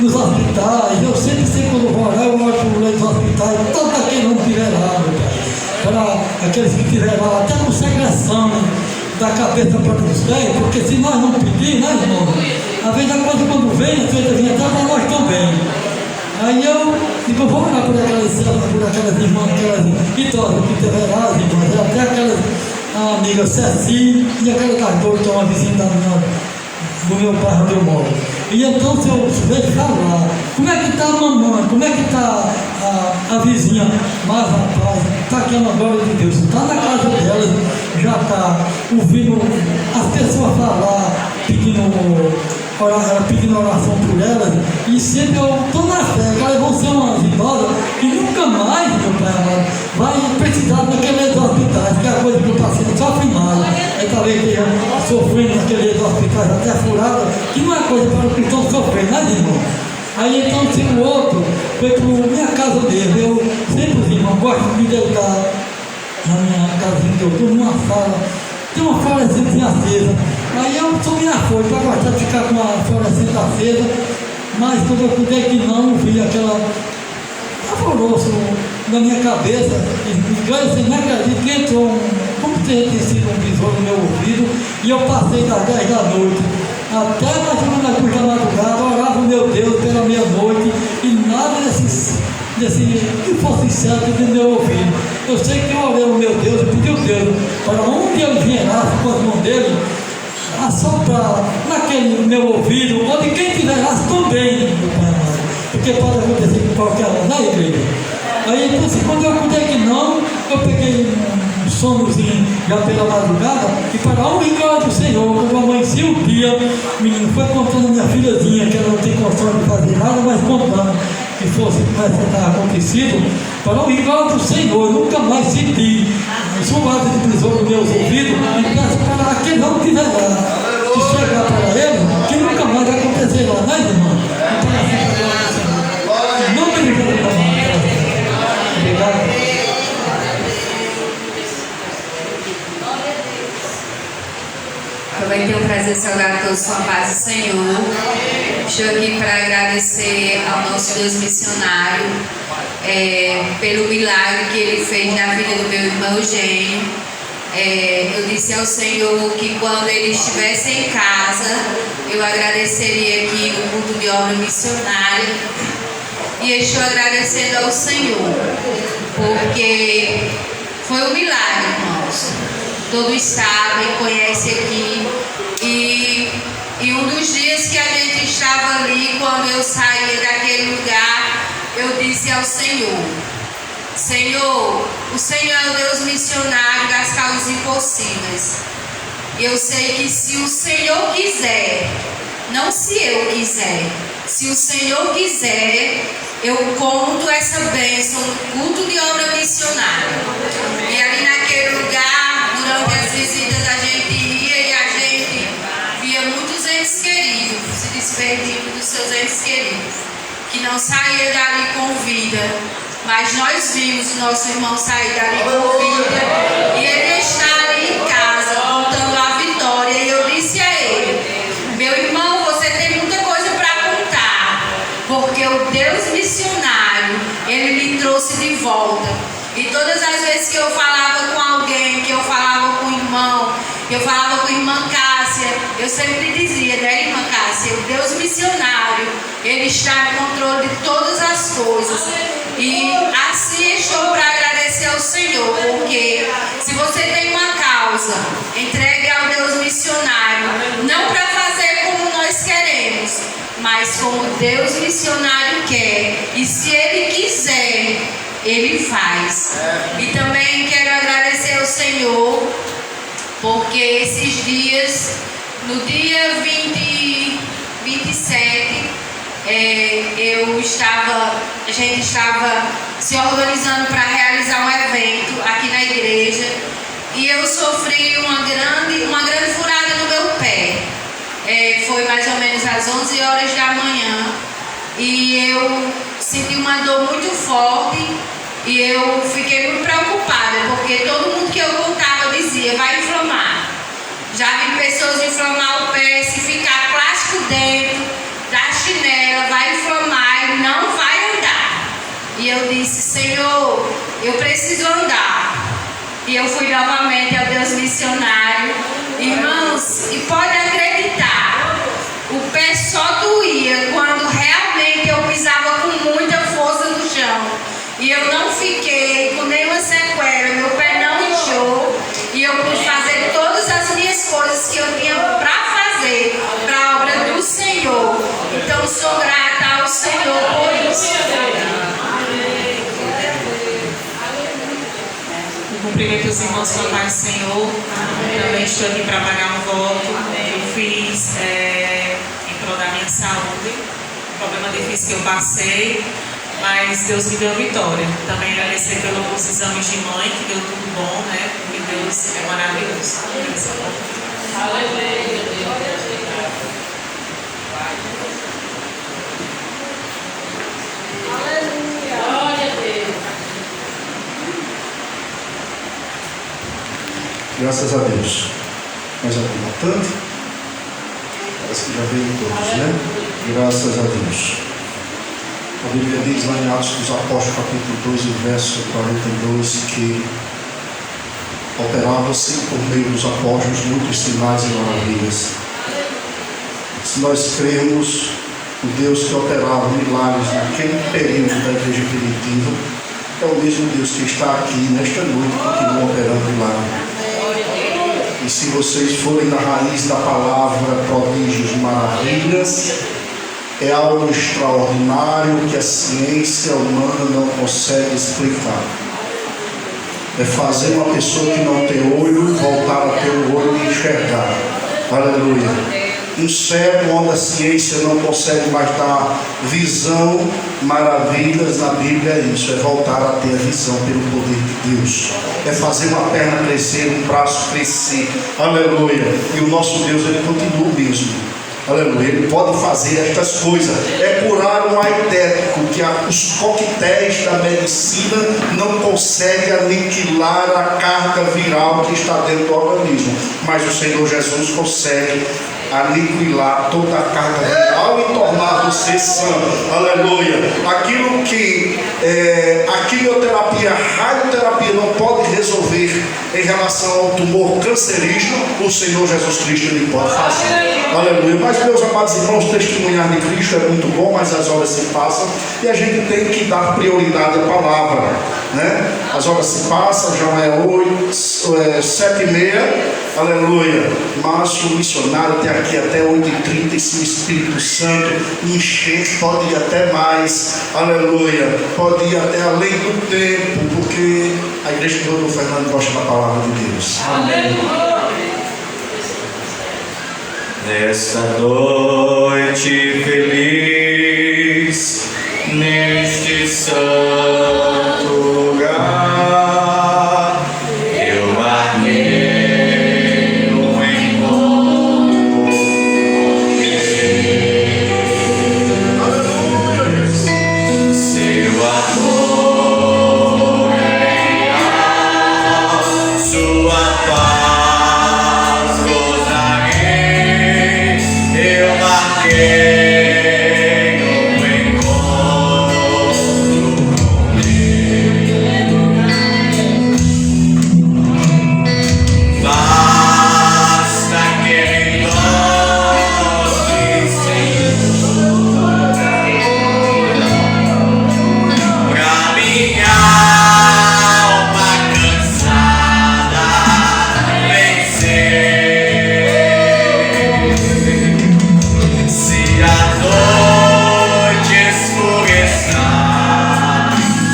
Speaker 11: nos hospitais. Eu sempre sei quando vou orar, eu oro por leite dos hospitais, todo aquele não tiver lá, meu Pai. Para aqueles que tiveram lá, até com secreção da cabeça para os pés, porque se nós não pedir, né, irmão? Às vezes a coisa quando vem, a coisa vem atrás para nós também. Aí eu digo, eu vou orar por aquelas irmãs, aquelas idosas que tiveram lá, as irmãs, até aquelas amigas Ceci e aquela Cardoso, que é uma vizinha do meu bairro onde eu moro. E então, se eu vejo falar, como é que está a mamãe, como é que está a vizinha, mas rapaz, está aqui na glória de Deus, está na casa delas, já está ouvindo as pessoas falar, pedindo oração por elas, e sempre eu estou na fé, que elas vão ser umas idosas que nunca mais, meu pai amado, vai precisar daqueles hospitais, que é a coisa que o paciente sofre mais, é talvez que sofrendo naqueles hospitais até furado, que não é coisa para o cristão sofrer, né, irmão? Aí então, se o outro foi para minha casa mesmo, eu sempre, irmão, gosto de me deitar na minha casinha que eu estou, numa sala, tem uma florescentezinha acesa. Aí eu sou minha folha, para gostar de ficar com a florescente acesa, mas quando eu cuidei que não, vi aquela alvoroço na minha cabeça, e você não acredita que entrou como ter sido um besouro no meu ouvido, e eu passei das 10 da noite até mais ou menos às 2 da madrugada, orava o meu Deus pela meia-noite, e nada desse que fosse certo do meu ouvido. Eu sei que eu orei ao meu Deus e pedi ao Deus para onde ele vierasse com as mãos dele, assoprar naquele meu ouvido, onde quem tiverasse também, meu Pai amado, porque pode acontecer com qualquer um, na igreja. Aí então, assim, quando eu cuidei que não, eu peguei um sonozinho já pela madrugada, e para a honra e glória do Senhor, quando amanhecia o dia, o menino foi contando a minha filhazinha, que ela não tem condição de fazer nada, mas contando que fosse como estava acontecido, para a honra e glória do Senhor, eu nunca mais senti zoado de besouro nos meus ouvidos, e peço para aquele não tiver lá, que chegar para ele, que nunca mais vai acontecer lá, né, irmão? Então, assim, para a glória do Senhor. Não me liga para mim. Obrigado.
Speaker 5: Eu
Speaker 4: Também tenho o prazer de saudar a todos com a paz do Senhor. Estou aqui para agradecer ao nosso Deus missionário pelo milagre que Ele fez na vida do meu irmão Eugênio. Eu disse ao Senhor que quando ele estivesse em casa, eu agradeceria aqui no culto de obra missionária. E estou agradecendo ao Senhor, porque foi um milagre, irmãos. Todos sabem, conhecem aqui. E um dos dias que a gente estava ali, quando eu saía daquele lugar, eu disse ao Senhor: Senhor, o Senhor é o Deus missionário das causas impossíveis. Eu sei que se o Senhor quiser, não se eu quiser, se o Senhor quiser, eu conto essa bênção no culto de obra missionária. E ali naquele lugar, durante as visitas, a gente ia e a gente via muitos entes queridos se despedindo dos seus entes queridos, que não saía dali com vida. Mas nós vimos o nosso irmão sair dali com vida e ele está ali em casa, contando a vitória. E eu disse a ele: meu irmão, você tem muita coisa para contar, porque o Deus missionário, Ele me trouxe de volta. E todas as vezes que eu falava com alguém, que eu falava com o irmão, que eu falava com a irmã Cássia, eu sempre dizia, né, irmã Cássia, o Deus missionário, Ele está no controle de todas as coisas. E assim estou para agradecer ao Senhor, porque se você tem uma causa, entregue ao Deus missionário, não para fazer como nós queremos, mas como Deus missionário quer. E se Ele quiser, Ele faz. E também quero agradecer ao Senhor, porque esses dias, no dia 27, a gente estava se organizando para realizar um evento aqui na igreja, e eu sofri uma grande furada no meu pé. Foi mais ou menos às 11 horas da manhã, e eu senti uma dor muito forte, e eu fiquei muito preocupada, porque todo mundo que eu contava dizia: vai inflamar. Já vi pessoas inflamar o pé, se ficar plástico dentro da chinela, vai inflamar e não vai andar. E eu disse: Senhor, eu preciso andar. E eu fui novamente ao Deus missionário. Irmãos, e pode acreditar, o pé só doía quando realmente eu pisava com muita força no chão. E eu não fiquei com nenhuma sequela, meu pé não inchou. E eu pude fazer todas as minhas coisas que eu tinha para fazer para a obra do Senhor. Então sou grata ao Senhor por isso.
Speaker 3: Eu cumprimento os irmãos com a paz do Senhor. Também estou aqui para pagar um voto. Eu fiz em prol da minha saúde, um problema difícil que eu passei, mas Deus me deu a vitória. Também agradecer pelos exames de mãe, que deu tudo bom, né? Porque Deus é maravilhoso. Aleluia. Glória a Deus.
Speaker 2: Graças a Deus. Mais algum notante? Parece que já veio todos, né? Graças a Deus. A Bíblia diz lá em Atos dos Apóstolos, capítulo 12, verso 42, que operava-se por meio dos apóstolos muitos sinais e maravilhas. Se nós cremos o Deus que operava milagres naquele período da igreja primitiva, é o mesmo Deus que está aqui nesta noite e continua operando milagres. E se vocês forem na raiz da palavra prodígios e maravilhas, é algo extraordinário que a ciência humana não consegue explicar. É fazer uma pessoa que não tem olho voltar a ter o olho e enxergar. Aleluia. Um cego onde a ciência não consegue mais dar visão, maravilhas na Bíblia é isso, é voltar a ter a visão pelo poder de Deus. É fazer uma perna crescer, um braço crescer. Aleluia. E o nosso Deus, Ele continua o mesmo. Aleluia. Ele pode fazer estas coisas. É curar um aidético, que os coquetéis da medicina não conseguem aniquilar a carga viral que está dentro do organismo. Mas o Senhor Jesus consegue aniquilar toda a carga viral e tornar você sã. Aleluia. Aquilo que a quimioterapia, a radioterapia não pode resolver em relação ao tumor cancerígeno, o Senhor Jesus Cristo ele pode fazer. Aleluia. Mas, meus amados irmãos, testemunhar de Cristo é muito bom, mas as horas se passam e a gente tem que dar prioridade à palavra, né? As horas se passam, já é 7h30, aleluia. Mas o missionário tem aqui até 8h30, e se o Espírito Santo encher, pode ir até mais, aleluia. Pode ir até além do tempo, porque a igreja do Dr. Fernando gosta da palavra de Deus.
Speaker 12: Amém. Nesta noite feliz, neste santo lugar, eu marquei um encontro com Deus. Seu amor real, sua paz gozarei. Eu marquei um encontro com Deus. Basta que me toque, Senhor, pra minha alma cansada vencer. Se a noite escurecer,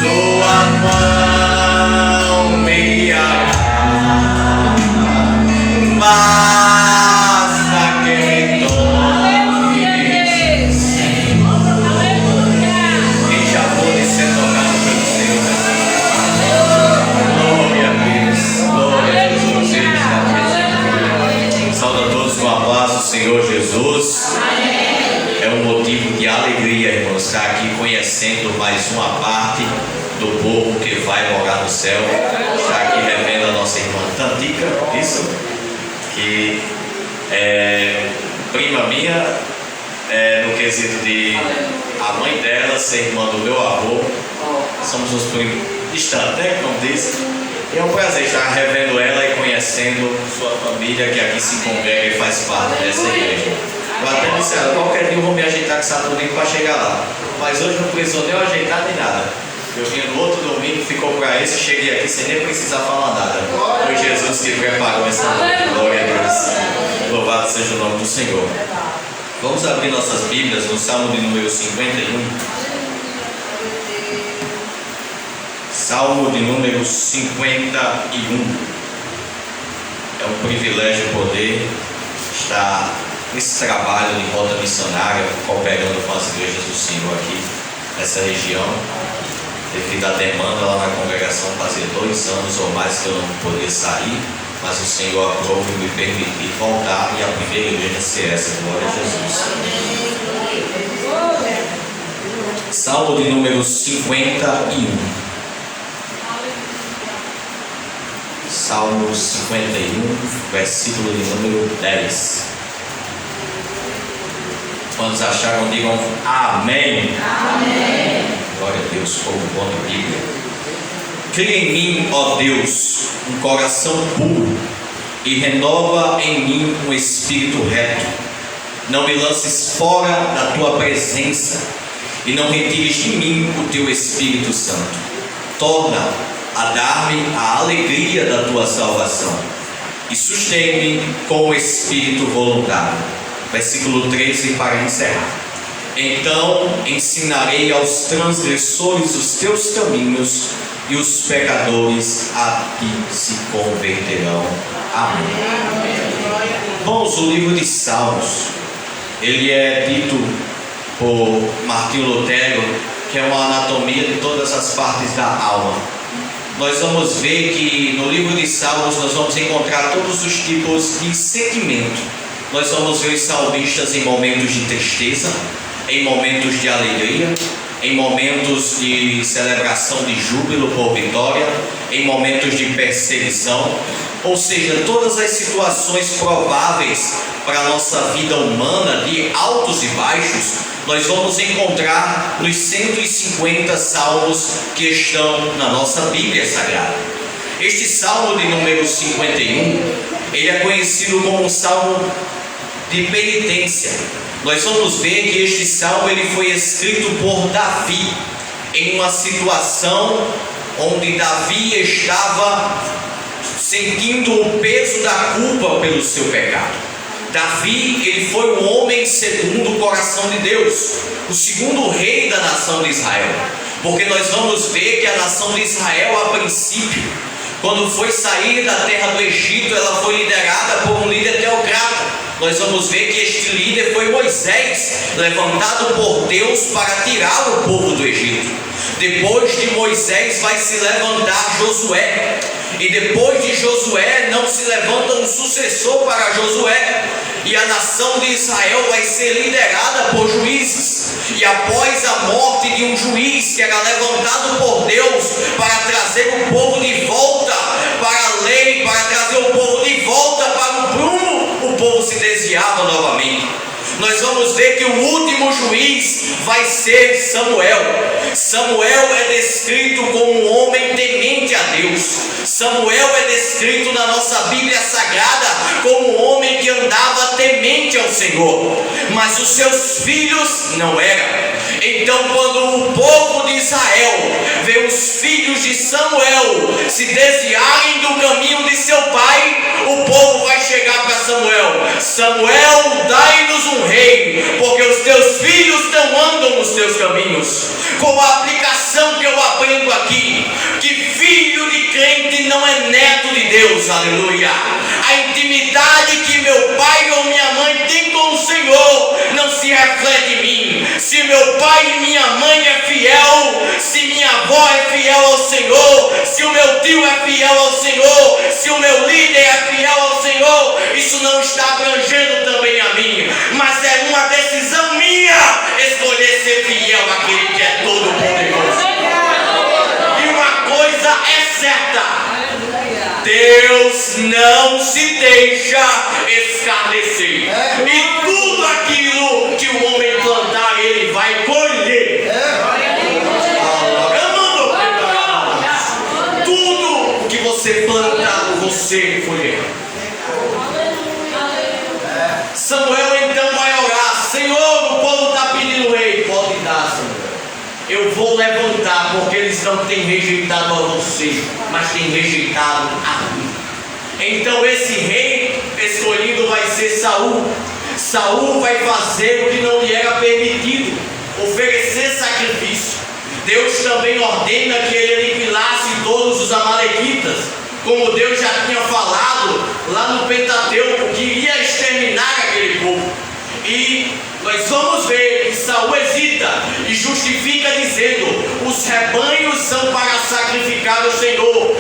Speaker 12: tua mão me guiará. Basta que me toques, Senhor. Quem já pôde ser tocado pelo Senhor? Glória a Deus, glória a Jesus, Ele está presente. Saúde a todos com a paz do Senhor Jesus. É um motivo de alegria, irmãos, estar aqui conhecendo mais uma parte do povo que vai morar no céu. Estar aqui revendo a nossa irmã Tantica, isso, que é prima minha, no quesito de a mãe dela ser irmã do meu avô. Somos os primos distantes, né, como diz. E é um prazer estar revendo ela e conhecendo sua família, que aqui se congrega e faz parte dessa igreja. Eu até disse a ela, qualquer dia eu vou me ajeitar com Saturnino para chegar lá. Mas hoje não precisou nem eu ajeitar nem nada. Eu vim no outro domingo, ficou para esse, cheguei aqui sem nem precisar falar nada. Foi Jesus que preparou essa noite. Glória a Deus. Louvado seja o nome do Senhor. Vamos abrir nossas Bíblias no Salmo de número 51. Salmo de número 51. É um privilégio poder estar nesse trabalho de rota missionária, cooperando com as igrejas do Senhor aqui nessa região. Devido à demanda lá na congregação, fazia 2 anos ou mais que eu não podia sair, mas o Senhor aprova e me permitir voltar, e a primeira igreja ser essa. Glória a Jesus. Salmo de número 51. Salmo 51, versículo de número 10. Quantos acharam, digam amém. Amém. Glória a Deus, povo bom de Bíblia. Cria em mim, ó Deus, um coração puro, e renova em mim um espírito reto. Não me lances fora da tua presença, e não retires de mim o teu Espírito Santo. Torna a dar-me a alegria da tua salvação, e sustém-me com o espírito voluntário. Versículo 13, para encerrar. Então ensinarei aos transgressores os teus caminhos, e os pecadores a ti se converterão. Amém. Irmãos, o livro de Salmos, ele é dito por Martinho Lutero que é uma anatomia de todas as partes da alma. Nós vamos ver que no livro de Salmos nós vamos encontrar todos os tipos de sentimento nós vamos ver os salmistas em momentos de tristeza, em momentos de alegria, em momentos de celebração de júbilo por vitória, em momentos de perseguição, ou seja, todas as situações prováveis para a nossa vida humana, de altos e baixos, nós vamos encontrar nos 150 salmos que estão na nossa Bíblia Sagrada. Este salmo de número 51, ele é conhecido como um salmo de penitência. Nós vamos ver que este salmo ele foi escrito por Davi em uma situação onde Davi estava sentindo o peso da culpa pelo seu pecado. Davi, ele foi um homem segundo o coração de Deus, o segundo rei da nação de Israel, porque nós vamos ver que a nação de Israel, a princípio, quando foi sair da terra do Egito, ela foi liderada por um líder teocrata. Nós vamos ver que este líder foi Moisés, levantado por Deus para tirar o povo do Egito. Depois de Moisés vai se levantar Josué, e depois de Josué não se levanta um sucessor para Josué, e a nação de Israel vai ser liderada por juízes. E após a morte de um juiz que era levantado por Deus para trazer o povo de volta para a lei, para trazer o povo de volta para o prumo, o povo se desviava novamente. Nós vamos ver que o último juiz vai ser Samuel. Samuel é descrito como um homem temente a Deus. Samuel é descrito na nossa Bíblia Sagrada como um homem que andava temente ao Senhor, mas os seus filhos não eram. Então, quando o povo de Israel vê os filhos de Samuel se desviarem do caminho de seu pai, o povo vai chegar para Samuel: Samuel, dai-nos um rei, porque os teus filhos não andam nos teus caminhos. Com a aplicação que eu aprendo aqui, que filho de crente não é neto de Deus, aleluia. A intimidade que meu pai ou minha mãe tem com o Senhor não se reflete em mim. Se meu pai e minha mãe é fiel, se minha avó é fiel ao Senhor, se o meu tio é fiel ao Senhor, se o meu líder é fiel ao Senhor, isso não está abrangendo também a mim, mas é uma decisão minha escolher ser fiel àquele que é todo poderoso. E uma coisa é certa: Deus não se deixa escarnecer, e tudo aquilo que o homem plantar, ele vai colher. Tudo que você plantar, você colher. Samuel então vai orar: Senhor, o povo está pedindo rei. Pode dar, Samuel. Eu vou levantar, porque eles não têm rejeitado a você, mas têm rejeitado a mim. Então esse rei escolhido vai ser Saul. Saul vai fazer o que não lhe era permitido, oferecer sacrifício. Deus também ordena que ele aniquilasse todos os amalequitas, como Deus já tinha falado lá no Pentateuco, que iria exterminar aquele povo. E nós vamos ver que Saul hesita e justifica dizendo: os rebanhos são para sacrificar ao Senhor.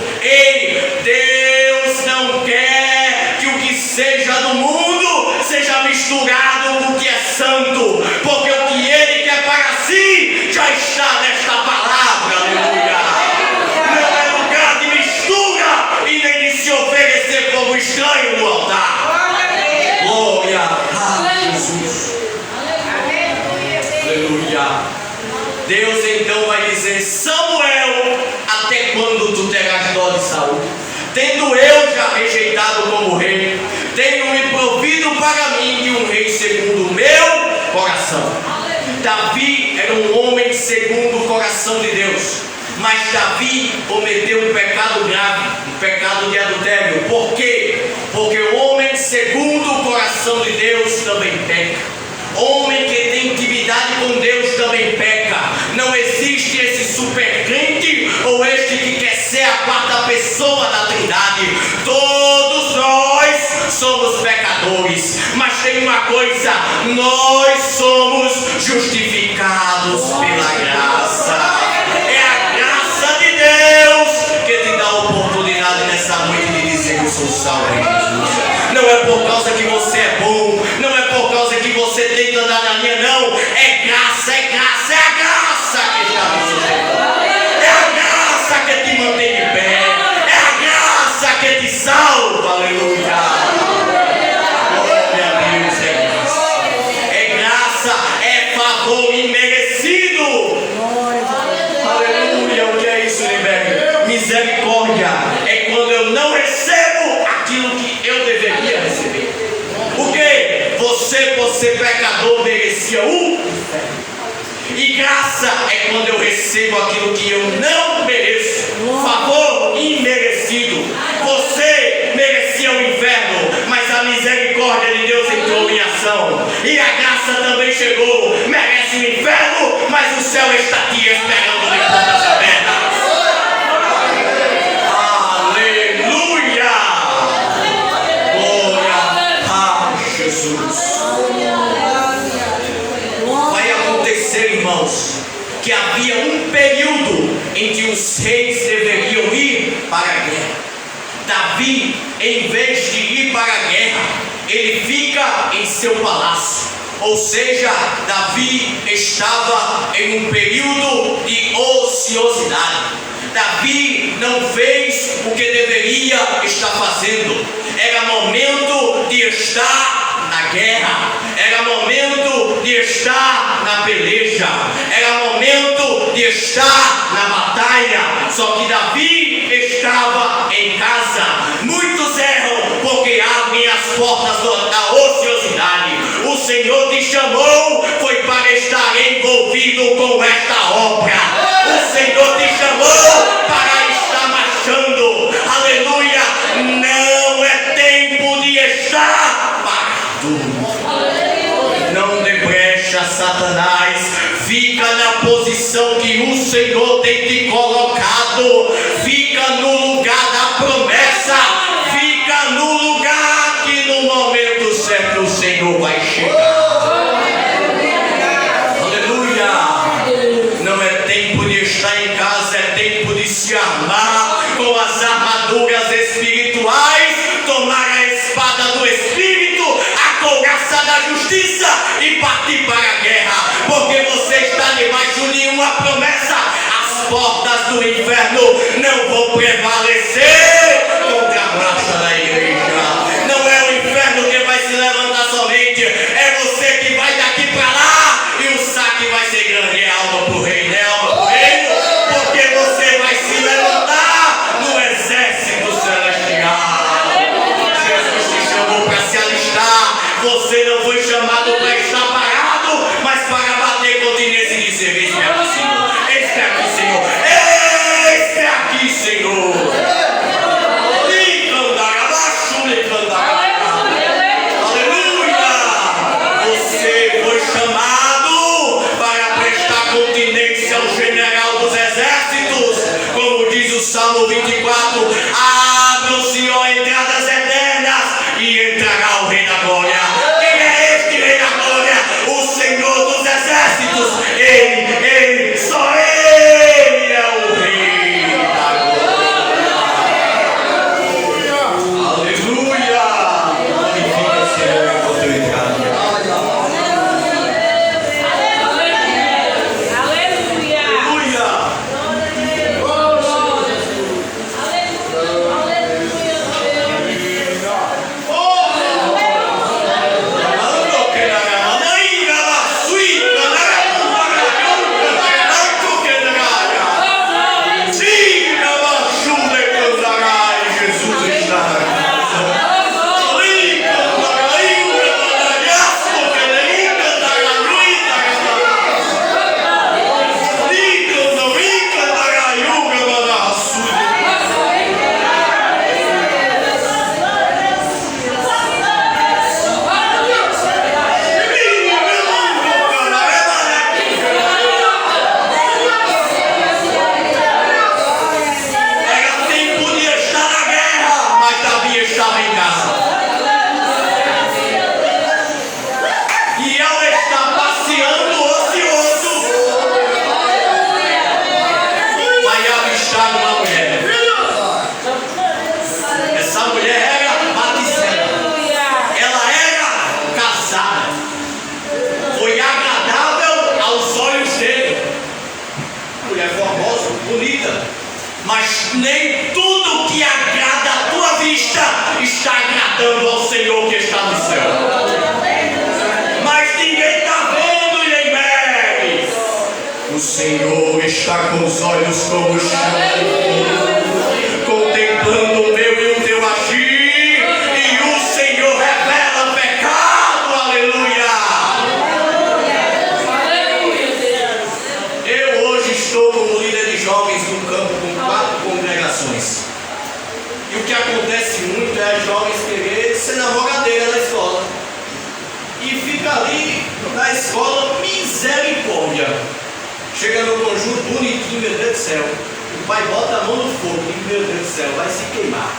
Speaker 12: Deus não quer que o que seja do mundo seja misturado com o que é santo, porque o que ele quer para si já está nesta palavra, aleluia. Não é lugar de mistura e nem de se oferecer como estranho no altar. Glória a Jesus. Aleluia. Deus então vai dizer: Samuel, até quando tu terás dó de Saul? Tendo eu já rejeitado como rei, tenho-me provido para mim de um rei segundo o meu coração. Davi era um homem segundo o coração de Deus, mas Davi cometeu um pecado grave, um pecado de adultério. Por quê? Porque o homem segundo o coração de Deus também peca. Homem que tem intimidade com Deus também peca. Não existe esse super crente ou este que quer ser a quarta pessoa da Trindade. Todos nós somos pecadores, mas tem uma coisa: nós somos justificados pela graça. É a graça de Deus que te dá a oportunidade nessa noite de dizer: eu sou salvo em Jesus. Não é por causa que você é bom, você tem que andar na linha, não. É graça, é graça, é a graça que está me sustentando. É a graça que te mantém de pé. É a graça que te salva. Aleluia. Glória a Deus, é graça. É graça, é favor imerecido. Aleluia. O que é isso, Limberg? Misericórdia é quando eu não recebo aquilo que eu deveria receber. O que? Você, por ser pecador, merecia o inferno. E graça é quando eu recebo aquilo que eu não mereço. Favor imerecido. Você merecia o inferno, mas a misericórdia de Deus entrou em ação. E a graça também chegou. Merece o inferno, mas o céu está aqui esperando de portas abertas. Aleluia! Glória a Jesus. Vai acontecer, irmãos, que havia um período em que os reis deveriam ir para a guerra. Davi, em vez de ir para a guerra, ele fica em seu palácio. Ou seja, Davi estava em um período de ociosidade. Davi não fez o que deveria estar fazendo. Era momento de estar na guerra. Era momento de estar na peleja. Era momento de estar na batalha. Só que Davi estava em casa. Muitos erram porque abrem as portas da ociosidade. O Senhor te chamou foi para estar envolvido com esta obra. O Senhor te chamou para estar marchando. Aleluia. Não é tempo de estar parado. Não dê brecha, Satanás. Fica na posição que o Senhor tem te colocado. Fica no lugar da promessa. Fica no lugar que no momento certo o Senhor vai chegar. Aleluia. Não é tempo de estar em casa, é tempo de se armar com as armaduras espirituais, tomar a espada do Espírito, a couraça da justiça e partir para a guerra, porque você está debaixo de uma promessa. As portas do inferno não vão prevalecer contra a marcha da igreja. Não é o inferno que vai se levantar somente, é você que vai daqui para lá, e o saque vai ser grande. É alma para o reino, é alma para o reino, porque você vai se levantar no exército celestial. Jesus te chamou para se alistar. Você não foi chamado para estar parado, mas para bater continência e dizer: eis-me aqui, Senhor. Eis-me aqui, Senhor. Eis-me aqui, Senhor. Aleluia. Você foi chamado para prestar continência ao general dos exércitos, como diz o Salmo 24: abram-se, ó entradas eternas, e entrará o Rei da Glória. Quem é este Rei da Glória? O Senhor dos exércitos. Ele, só Ele é o Rei da Glória. Aleluia. Glorifica, Senhor, a oportunidade. Aleluia. Senhor está com os olhos como chão, contemplando o meu e o teu agir, e o Senhor revela pecado. Aleluia! Eu hoje estou como líder de jovens no campo com 4 congregações. E o que acontece muito é as jovens querer ser namoradeira na escola. E fica ali na escola, misericórdia. Chega no conjunto bonitinho, meu Deus do céu. O pai bota a mão no fogo e, meu Deus do céu, vai se queimar.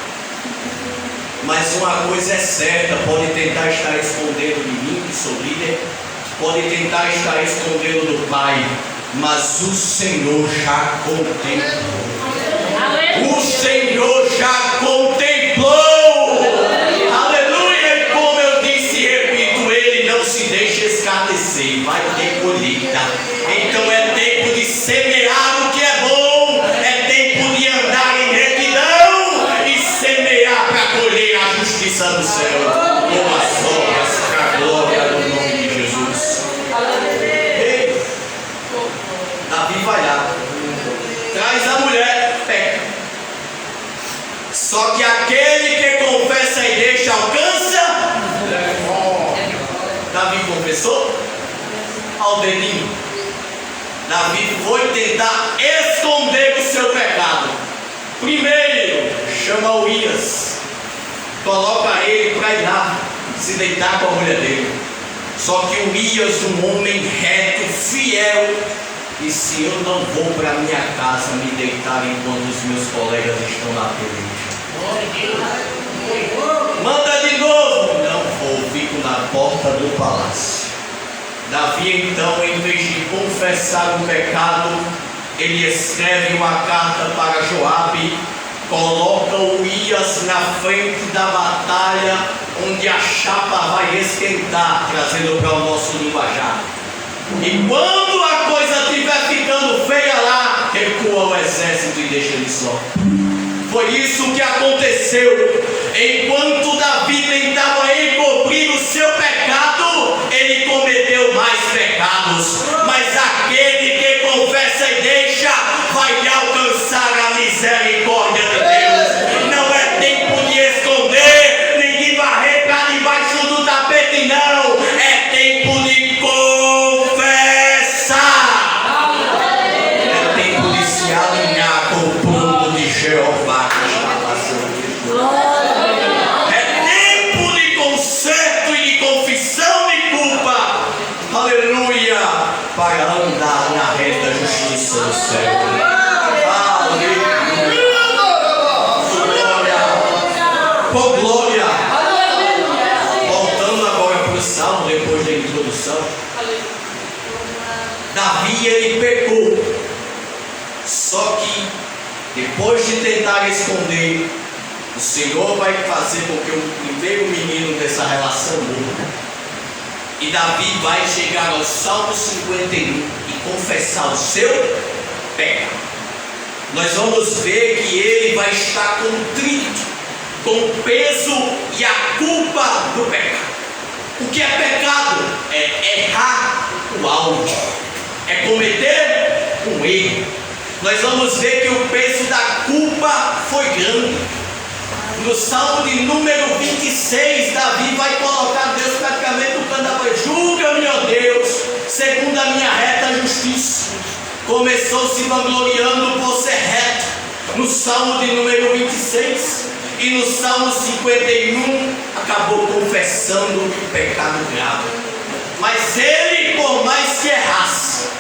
Speaker 12: Mas uma coisa é certa, pode tentar estar escondendo de mim, que sou líder, pode tentar estar escondendo do pai, mas o Senhor já contemplou. O Senhor já contemplou. Aleluia! E como eu disse e repito, Ele não se deixa escarnecer, vai ter colheita. Então é tempo de semear o que é bom, é tempo de andar em retidão e semear para colher a justiça do céu, com as obras para a glória do nome de Jesus. Ei, Davi vai lá, traz a mulher, peca. Só que aquele que confessa e deixa alcança. Davi confessou ao dedinho. Davi foi tentar esconder o seu pecado. Primeiro, chama Urias, coloca ele para ir lá se deitar com a mulher dele. Só que Urias, um homem reto, fiel, disse: eu não vou para minha casa me deitar enquanto os meus colegas estão na peleja. Manda de novo. Não vou, fico na porta do palácio. Davi então, em vez de confessar o pecado, ele escreve uma carta para Joabe, coloca Urias na frente da batalha, onde a chapa vai esquentar, trazendo para o nosso linguajar. E quando a coisa estiver ficando feia lá, recua o exército e deixa ele só. Foi isso que aconteceu. Enquanto Davi tentava encobrir o seu pecado, ele cometeu mais pecados. Mas aquele que confessa e deixa, vai alcançar a misericórdia de Deus. Não é tempo de esconder, nem de varrer para debaixo do tapete, não. É tempo de confessar. É tempo de se alinhar com o plano de Jeová. Para andar na reta justiça do céu. Aleluia. Glória. Por glória. Voltando agora para o salmo, depois da introdução. Davi, ele pecou. Só que, depois de tentar esconder, o Senhor vai fazer com que o primeiro menino dessa relação morra. E Davi vai chegar ao Salmo 51 e confessar o seu pecado. Nós vamos ver que ele vai estar contrito, com o peso e a culpa do pecado. O que é pecado? É errar o alvo, é cometer um erro. Nós vamos ver que o peso da culpa foi grande. No Salmo de número 26, Davi vai colocar Deus praticamente no canto da frente. Julga-me, ó Deus, segundo a minha reta justiça. Começou se vangloriando por ser reto no Salmo de número 26. E no Salmo 51, acabou confessando o pecado grave. Mas ele, por mais que errasse,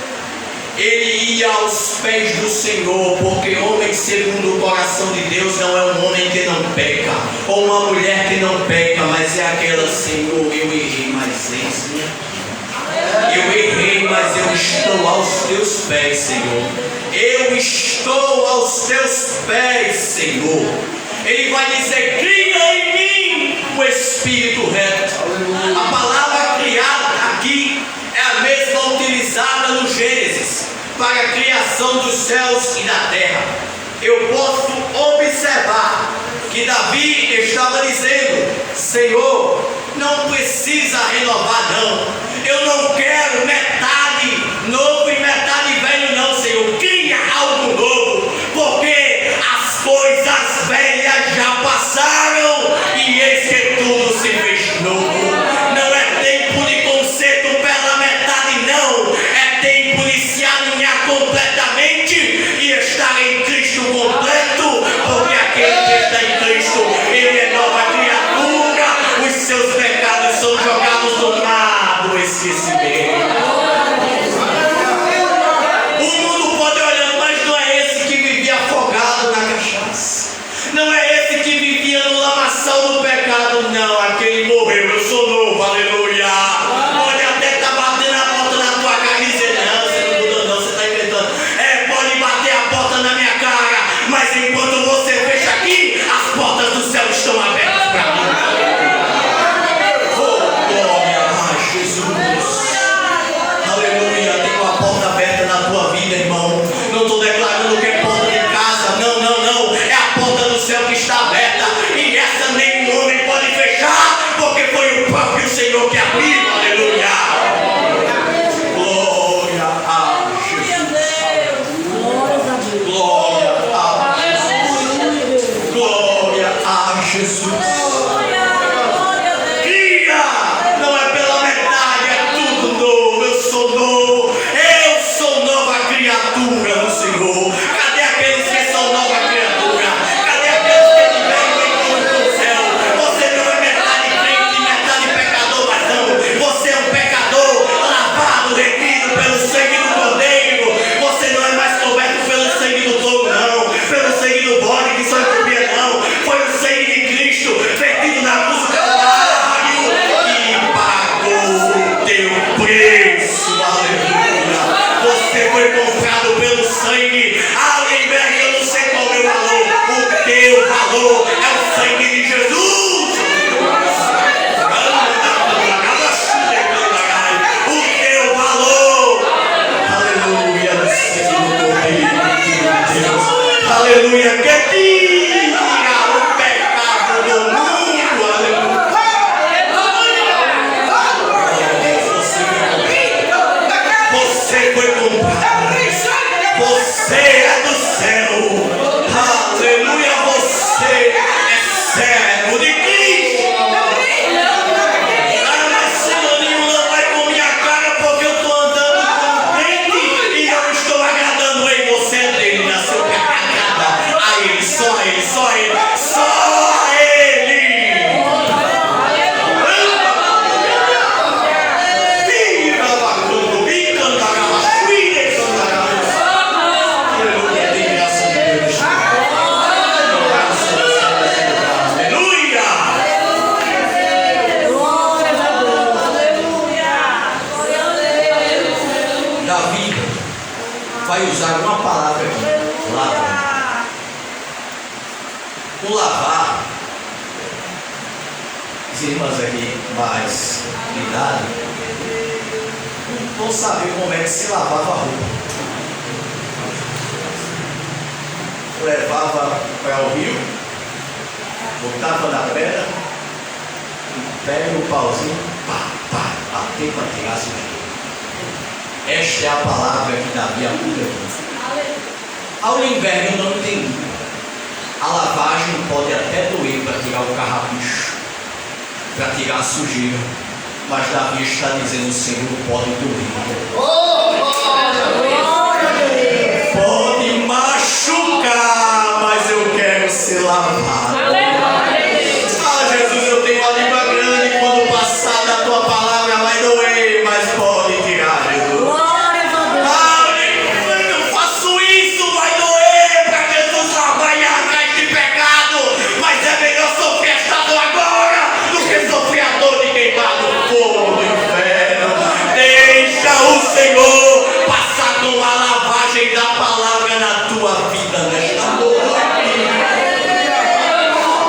Speaker 12: ele ia aos pés do Senhor, porque homem segundo o coração de Deus não é um homem que não peca, ou uma mulher que não peca, mas é aquela: Senhor, eu errei, mas eis-me. Eu errei, mas eu estou aos teus pés, Senhor. Eu estou aos teus pés, Senhor. Ele vai dizer: cria em mim o Espírito reto. A palavra criada aqui é a mesma utilizada no Gênesis para a criação dos céus e da terra. Eu posso observar que Davi estava dizendo: Senhor, não precisa renovar, não. Eu não quero metade novo e metade velho, não, irmãs aqui mais de idade não sabiam como é que se lavava a roupa. Levava para o rio, botava na pedra, pega o pauzinho, bater para tirar a sujeira. Esta é a palavra que Davi aplica. Ao inverno eu não entendi. A lavagem pode até doer para tirar o carrapicho, para tirar a sujeira, mas Davi está dizendo: o Senhor pode doer, pode machucar, mas eu quero ser lavado. Ah, Jesus, eu tenho uma língua grande, quando passar da tua palavra vai doer, mas pode tirar, Jesus. Eu faço isso, vai doer para Jesus lavar e arrancar de pecado, mas é melhor sofrer esta dor agora do que sofrer a dor de queimar no fogo do inferno. Deixa o Senhor passar com a lavagem da palavra na tua vida nesta noite.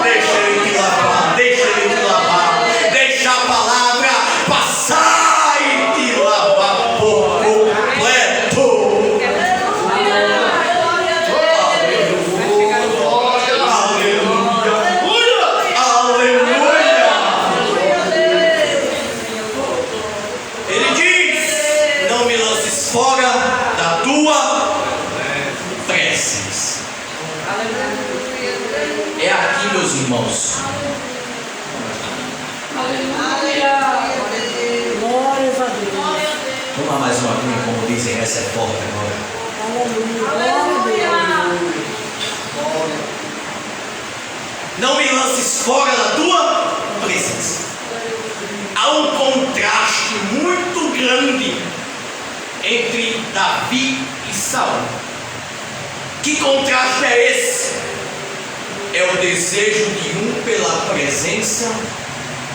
Speaker 12: Deixa Ele te lavar, deixa Ele te lavar, deixa a palavra passar e te lavar por completo. Ele diz: não me lances fora da tua presença. É aqui, meus irmãos. Toma mais uma aguinha, como dizem, essa é forte agora. Não me lances fora da tua presença. Há um contraste muito grande entre Davi e Saul. Que contraste é esse? É o desejo de um pela presença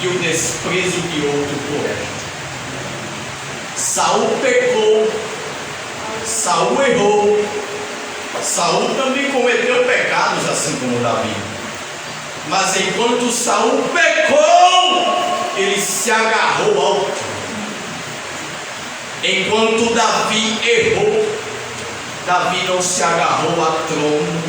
Speaker 12: e o desprezo de outro por ela. Saul pecou, Saul errou, Saul também cometeu pecados assim como Davi. Mas enquanto Saul pecou, ele se agarrou ao trono. Enquanto Davi errou, Davi não se agarrou a trono,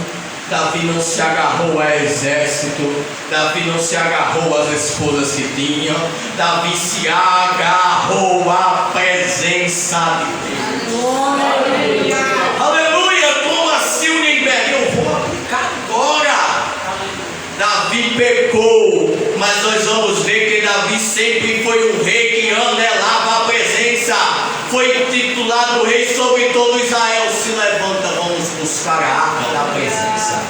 Speaker 12: Davi não se agarrou a exército, Davi não se agarrou às esposas que tinha, Davi se agarrou à presença de Deus. Aleluia! Como assim, Unimber? Eu vou aplicar agora. Davi pecou, mas nós vamos ver que Davi sempre foi um rei que anelava a presença. Foi titulado rei sobre todo Israel. Se levanta, vamos buscar a arca da presença.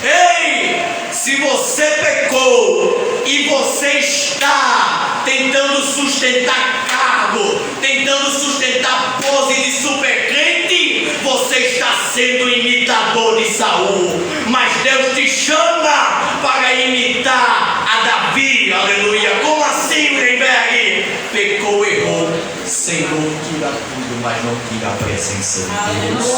Speaker 12: Ei, se você pecou e você está tentando sustentar cargo, tentando sustentar pose de supercrente, você está sendo imitador de Saul. Mas Deus te chama para imitar a Davi. Aleluia. Como assim, Wittenberg? Pecou, errou. Senhor, tira tudo, mas não tira a presença de Deus.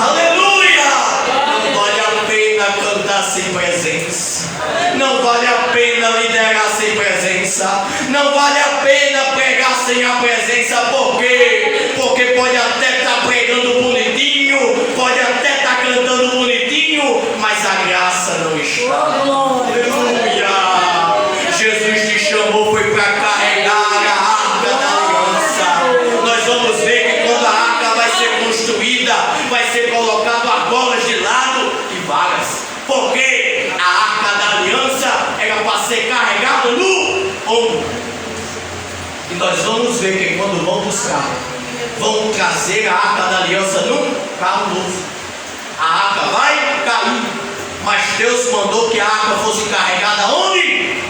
Speaker 12: Aleluia! Não vale a pena cantar sem presença. Não vale a pena liderar sem presença. Não vale a pena pregar sem a presença. Por quê? Porque pode até estar pregando bonitinho, pode até estar cantando bonitinho, mas a graça não está. Aleluia! Jesus te chamou, foi para carregar a arca da aliança. Nós vamos ver que quando a arca vai ser construída, vai ser colocado argolas de lado e varas. Porque a arca da aliança era para ser carregada no ombro. E nós vamos ver que quando vão buscar, vão trazer a arca da aliança num carro novo. A arca vai cair, mas Deus mandou que a arca fosse carregada onde?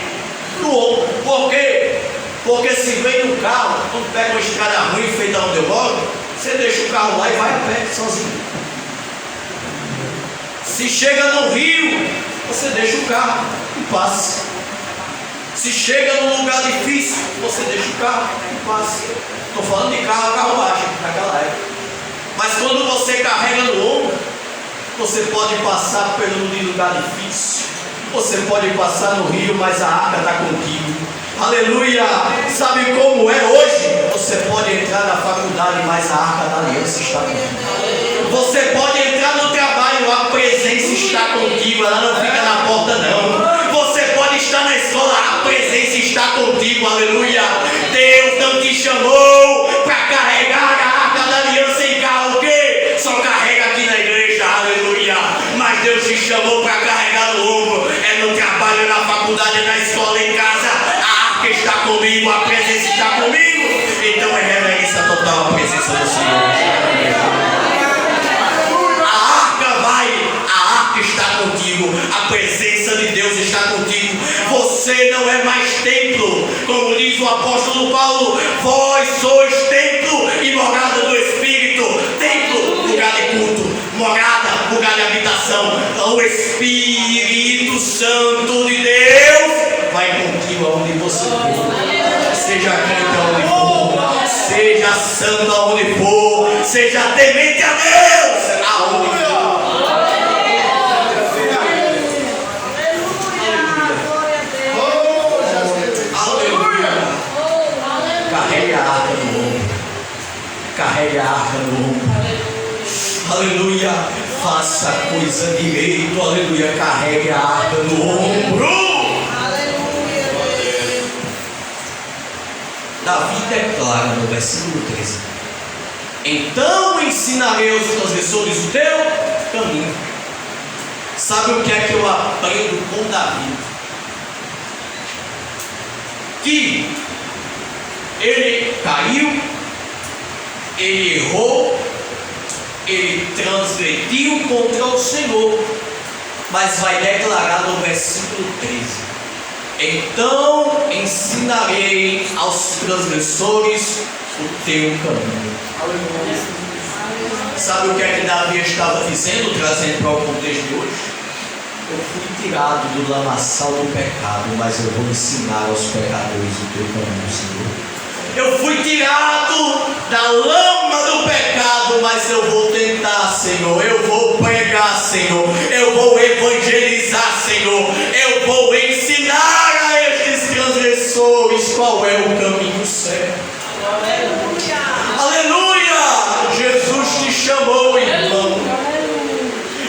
Speaker 12: No ombro. Por quê? Porque se vem no carro, quando pega uma estrada ruim feita onde eu moro, você deixa o carro lá e vai a pé sozinho. Se chega no rio, você deixa o carro e passa. Se chega num lugar difícil, você deixa o carro e passa. Estou falando de carro, carruagem naquela época. Mas quando você carrega no ombro, você pode passar pelo lugar difícil. Você pode passar no rio, mas a arca está contigo. Aleluia! Sabe como é hoje? Você pode entrar na faculdade, mas a arca da aliança está contigo. Você pode entrar no trabalho, a presença está contigo, ela não fica na porta não. Você pode estar na escola, a presença está contigo, aleluia. Deus não te chamou para carregar a arca da aliança em carro, o quê? Só carrega aqui na igreja, aleluia. Mas Deus te chamou para carregar no ombro, é no trabalho, é na faculdade, é na escola, em casa. A arca está comigo, a presença está comigo. Então é reverência total a presença do Senhor. A arca está contigo, a presença de Deus está contigo. Você não é mais templo, como diz o apóstolo Paulo, vós sois templo e morada do Espírito. Templo, lugar de culto, morada, lugar de habitação. O Espírito Santo de Deus vai contigo aonde você for. Seja crente aonde for, seja santo aonde for, seja temente a Deus aonde for. Carregue a arca no ombro. Carregue a arca no ombro. Aleluia. Faça coisa direito. Aleluia. Carregue a arca no ombro. Davi declara no versículo 13: então ensinarei aos transgressores o teu caminho. Sabe o que é que eu aprendo com Davi? Que ele caiu, ele errou, ele transgrediu contra o Senhor, mas vai declarar no versículo 13: então ensinarei aos transgressores o teu caminho. Sabe o que é que Davi estava dizendo, trazendo para o contexto de hoje? Eu fui tirado do lamaçal do pecado, mas eu vou ensinar aos pecadores o teu caminho, Senhor. Eu fui tirado da lama do pecado, mas eu vou tentar, Senhor. Eu vou pregar, Senhor. Eu vou evangelizar, Senhor. Eu vou ensinar a estes transgressores qual é o caminho certo. Aleluia! Aleluia! Jesus te chamou, irmão.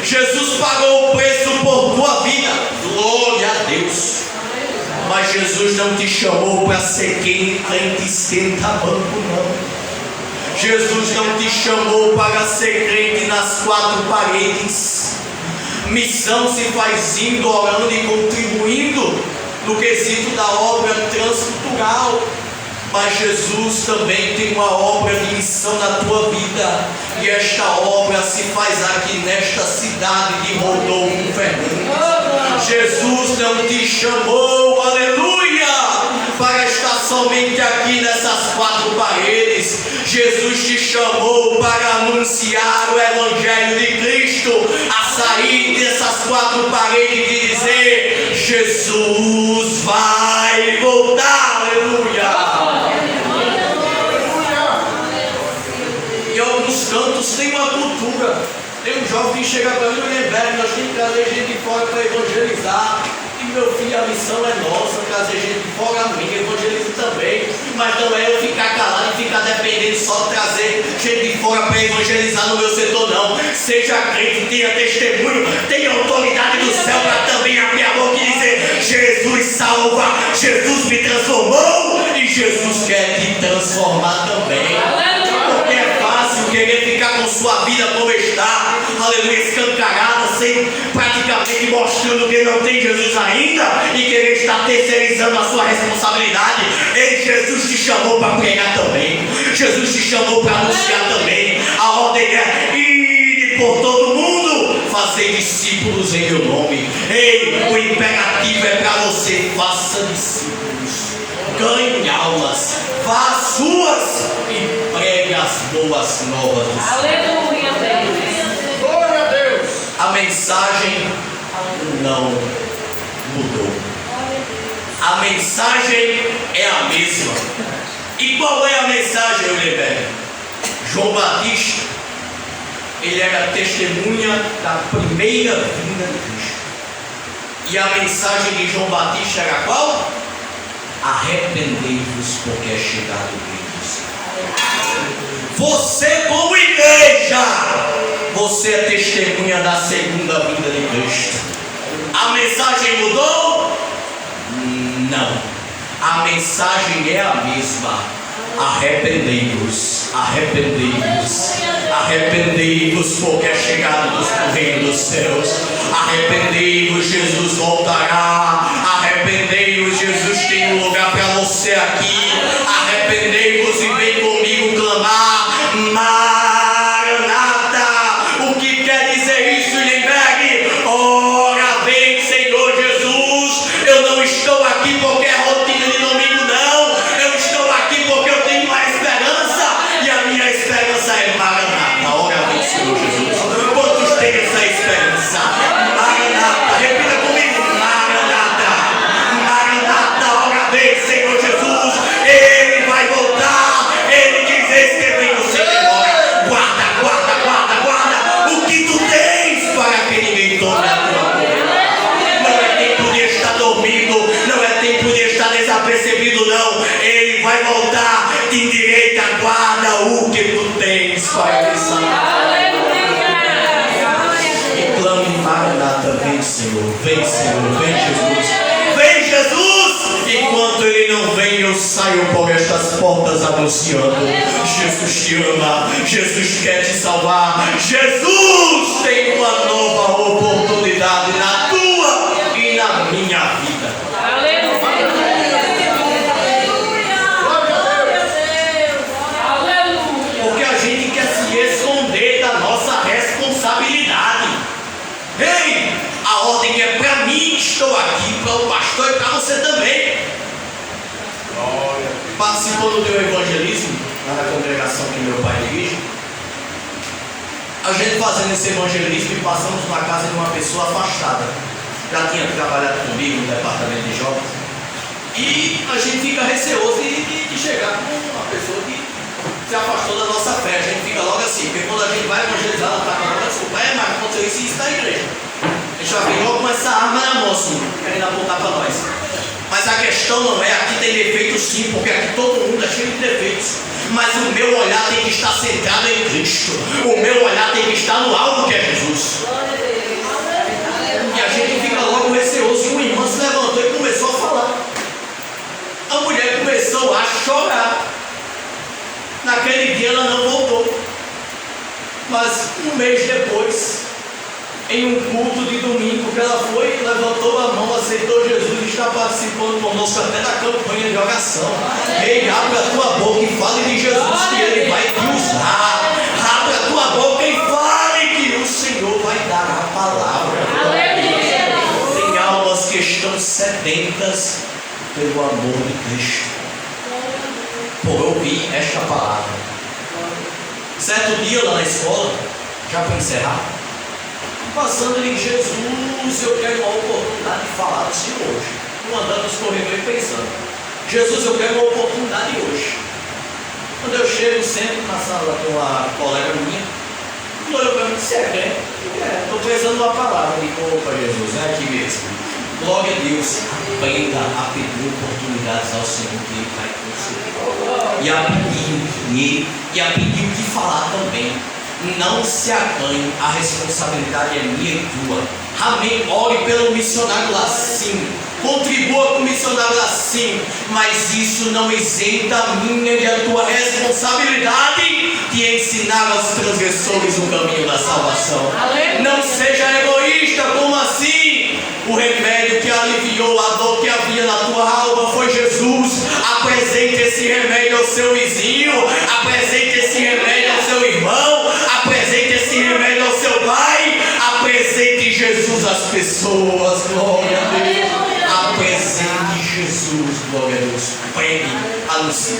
Speaker 12: Jesus pagou o preço por tua vida. Glória a Deus. Mas Jesus não te chamou para ser quem crente senta banco, não. Jesus não te chamou para ser crente nas quatro paredes. Missão se faz indo, orando e contribuindo no quesito da obra transcultural. Mas Jesus também tem uma obra de missão na tua vida. E esta obra se faz aqui nesta cidade de Rodolfo Fernandes. Jesus não te chamou, aleluia, para estar somente aqui nessas quatro paredes. Jesus te chamou para anunciar o Evangelho de Cristo, a sair dessas quatro paredes e dizer: Jesus vai voltar, aleluia. Em alguns cantos tem uma cultura. Tem um jovem que chega para mim e lembra: nós temos que trazer gente de fora para evangelizar. E meu filho, a missão é nossa, trazer gente de fora, a minha, evangelizo também. Mas não é eu ficar calado e ficar dependendo só de trazer gente de fora para evangelizar no meu setor, não. Seja crente, tenha testemunho, tenha autoridade do céu para também abrir a boca e dizer: Jesus salva, Jesus me transformou e Jesus quer te transformar também. Porque é fácil querer ficar com sua vida como está, aleluia, escancarada, sem praticamente mostrando que não tem Jesus ainda e querer estar terceirizando a sua responsabilidade. Ei, Jesus te chamou para pregar também. Jesus te chamou para anunciar também. A ordem é: ir por todo mundo, fazer discípulos em meu nome. Ei, o imperativo é para você: faça discípulos, ganhe almas, vá às ruas e pregue as boas novas do Senhor.
Speaker 4: Aleluia, Deus.
Speaker 12: Glória a Deus. A mensagem não mudou. A mensagem é a mesma. E qual é a mensagem, Euleber? João Batista, ele era testemunha da primeira vinda de Cristo. E a mensagem de João Batista era qual? arrependei-vos porque é chegado o reino dos céus. Você como igreja, você é testemunha da segunda vinda de Cristo. A mensagem mudou? Não. A mensagem é a mesma. Arrependei-vos, arrependei-vos, arrependei-vos, porque é chegado o reino dos céus. Arrependei-vos, Jesus voltará. Arrependei-vos, Jesus tem um lugar para você aqui. Arrependei-vos e vem comigo clamar: Maranata. O que quer dizer isso, Limberg? Ora vem, Senhor Jesus. Eu não estou aqui porque é rotina de domingo, não. Eu estou aqui porque eu tenho uma esperança, e a minha esperança é Maranata. Ora vem, Senhor Jesus. Quantos têm essa esperança? Maranata, repita comigo: Maranata, Maranata, ora vem, Senhor Jesus. Ele vai voltar. Ele diz: eis que venho sem demora. Guarda, guarda, guarda, guarda o que tu tens, para que ninguém tome a tua glória. Não é tempo de estar dormindo, não é tempo de estar desapercebido, não. Ele vai voltar. Endireita, guarda o que tu tens, para que e clame: Maranata, vem, Senhor, vem, Senhor, vem, Jesus, vem, Jesus. Enquanto ele não vem, eu saio por estas portas anunciando: Jesus te ama, Jesus quer te salvar, Jesus tem uma nova oportunidade na tua e na minha vida. Porque a gente quer se esconder da nossa responsabilidade. Ei, a ordem é para mim, estou aqui, para o pastor e para você também. Participou do teu evangelismo lá na congregação que meu pai dirige. A gente fazendo esse evangelismo e passamos na casa de uma pessoa afastada. Já tinha trabalhado comigo no departamento de jovens. E a gente fica receoso de chegar com uma pessoa que se afastou da nossa fé. A gente fica logo assim, porque quando a gente vai evangelizar, ela está com a desculpa: mas aconteceu isso na igreja. A gente já vem logo com essa arma na mão, assim, querendo apontar para nós. Mas a questão não é: aqui tem defeitos sim, porque aqui todo mundo é cheio de defeitos. Mas o meu olhar tem que estar centrado em Cristo. O meu olhar tem que estar no alvo que é Jesus. E a gente fica logo receoso. E uma irmã se levantou e começou a falar. A mulher começou a chorar. Naquele dia ela não voltou. Mas um mês depois, em um culto de domingo que ela foi, levantou a mão, aceitou Jesus e está participando conosco até da campanha de oração. Ei, abre a tua boca e fale de Jesus, que Ele vai te usar. Abre a tua boca e fale que o Senhor vai dar a palavra. Tem almas que estão sedentas pelo amor de Cristo, por ouvir esta palavra. Certo dia lá na escola, já para encerrar, passando ali: Jesus, eu quero uma oportunidade de falar do Senhor hoje. Andando nos corredores pensando: Jesus, eu quero uma oportunidade hoje. Quando eu chego, sempre na sala com uma colega minha, olhou para mim: você é crente? Estou precisando de uma palavra. Eu digo: opa, Jesus, é aqui mesmo. Glória a Deus. Aprenda a pedir oportunidades ao Senhor, que Ele vai conceder. E a pedir o que falar também. Não se acanhe, a responsabilidade é minha e tua. Amém. Ore pelo missionário lá, sim. Contribua com o missionário lá, sim. Mas isso não isenta a minha e a tua responsabilidade de ensinar aos transgressores o caminho da salvação. Não seja egoísta. Como assim? O remédio que aliviou a dor que havia na tua alma foi Jesus. Apresente esse remédio ao seu vizinho. Apresente esse remédio ao seu irmão. Apresente esse remédio ao seu pai. Apresente Jesus às pessoas. Glória a Deus. Apresente Jesus. Glória a Deus. Pregue, anuncie: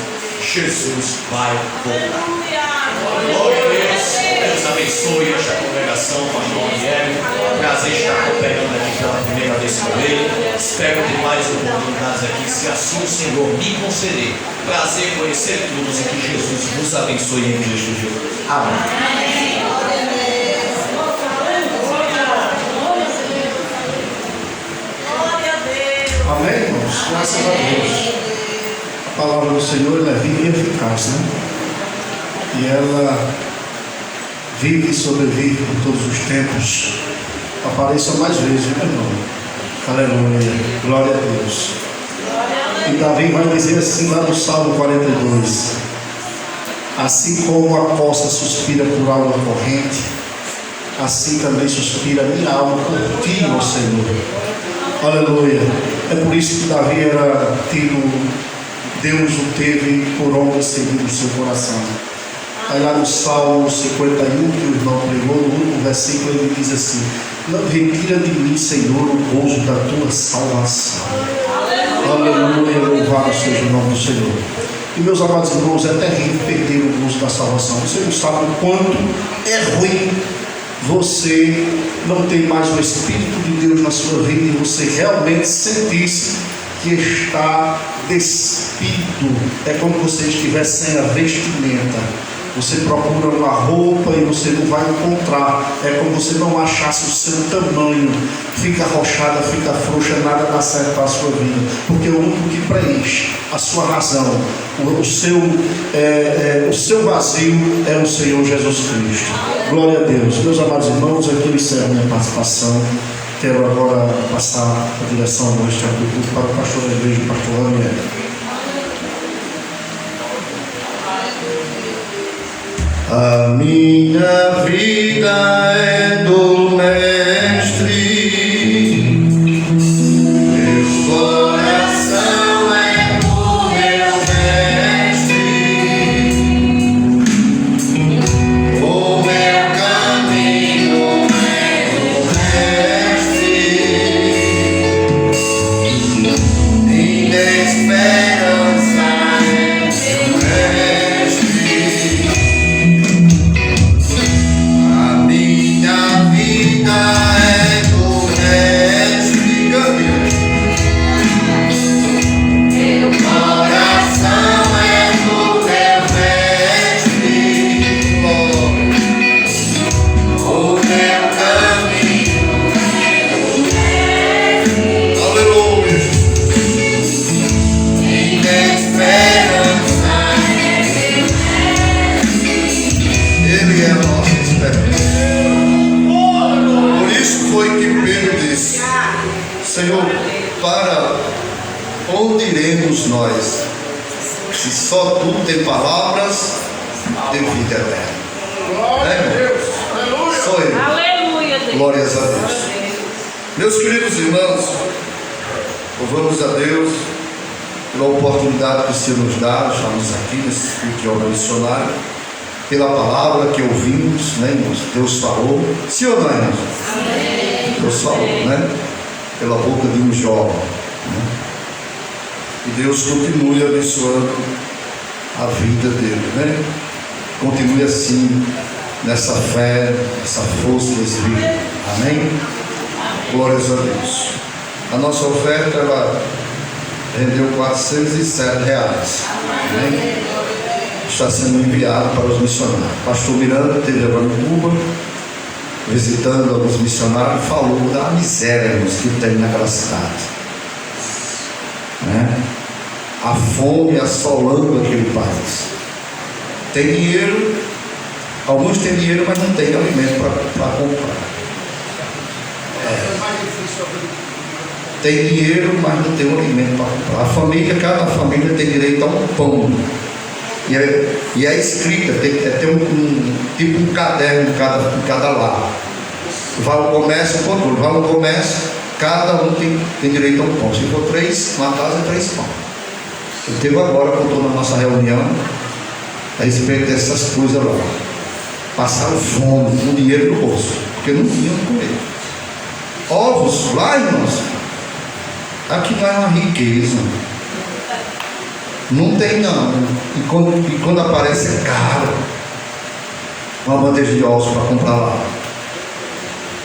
Speaker 12: Jesus vai voltar. Glória a Deus. Deus abençoe esta congregação, pastor Guilherme. Prazer estar cooperando aqui pela primeira vez com ele. Espero ter mais oportunidades aqui, se assim o Senhor me conceder. Prazer conhecer todos e que Jesus nos abençoe em Cristo Jesus. Amém.
Speaker 2: Amém, irmãos? Graças a Deus. palavra do Senhor ela é viva e eficaz, né? E ela vive e sobrevive por todos os tempos. Apareça mais vezes, meu irmão. Aleluia, glória a Deus. E Davi vai dizer assim lá no Salmo 42: assim como a costa suspira por água corrente, assim também suspira minha alma por ti, ó Senhor. Aleluia. É por isso que Davi era tido, Deus o teve por homem segundo o seu coração. Aí lá no Salmo 51, que o irmão pregou, no último versículo, ele diz assim: não retira de mim, Senhor, o gozo da tua salvação. Aleluia, louvado seja o nome do Senhor. E meus amados irmãos, é terrível perder o gozo da salvação. Você não sabe o quanto é ruim você não ter mais o Espírito de Deus na sua vida e você realmente sentir-se que está despido. É como se você estivesse sem a vestimenta. Você procura uma roupa e você não vai encontrar. É como se você não achasse o seu tamanho. Fica arrochada, fica frouxa, nada dá certo para a sua vida. Porque o único que preenche a sua razão, o seu vazio é o Senhor Jesus Cristo. Glória a Deus. Meus amados irmãos, aqui eu encerro minha participação. Quero agora passar a direção do restante do culto para o pastor da igreja, o pastor Raniel.
Speaker 13: A minha vida é do Mestre, meu coração é do meu Mestre, o meu caminho é do Mestre, minha esperança é do Mestre. Senhor, para onde iremos nós, se só Tu tem palavras de vida eterna? Glória a Deus, só Ele. Aleluia, Deus. Glórias a Deus. Meus queridos irmãos, louvamos a Deus pela oportunidade que o Senhor nos dá, estamos aqui nesse espírito de obra missionária, pela palavra que ouvimos, né, irmãos? Deus falou, sim ou não, irmãos? Deus falou, né? Pela boca de um jovem, né? E Deus continue abençoando a vida dele, né? Continue assim, nessa fé, nessa força desse vida. Amém? Glórias a Deus. A nossa oferta, ela rendeu R$407. Amém? Está sendo enviado para os missionários. Pastor Miranda esteve agora em Cuba, visitando alguns missionários, falou da miséria que tem naquela cidade, né? A fome assolando aquele país. Tem dinheiro, alguns têm dinheiro, mas não tem alimento para comprar. Tem dinheiro, mas não tem um alimento para comprar. Cada família tem direito a um pão. E é escrita, tem tipo um caderno em cada lar. Vai ao comércio, controle. Vai ao comércio, cada um tem direito a um pão. Se for 3, uma casa é 3 pão. Eu teve agora, contou na nossa reunião, a respeito dessas coisas lá. Passaram fome, com dinheiro no bolso, porque não tinham comer. Ovos lá, irmãos, aqui não é uma riqueza. Não tem não. E quando aparece é caro. Uma bandeja de ovos para comprar lá.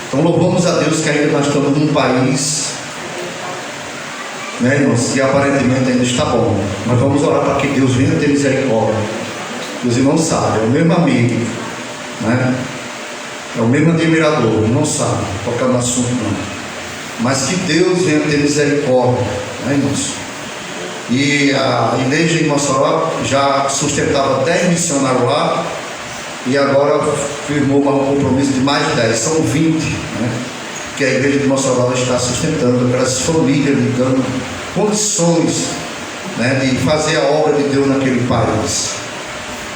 Speaker 13: Então louvamos a Deus que ainda nós estamos num país, né, irmãos, que aparentemente ainda está bom. Mas vamos orar para que Deus venha ter misericórdia. Os irmãos sabem, é o mesmo amigo, né? É o mesmo admirador, não sabe tocar no assunto não. Mas que Deus venha ter misericórdia, né, irmãos?
Speaker 2: E a igreja em Mossoró já sustentava 10 missionários lá, e agora firmou um compromisso de mais de 10, são 20, né, que a igreja de Mossoró está sustentando, aquelas famílias lhe dando condições, né, de fazer a obra de Deus naquele país.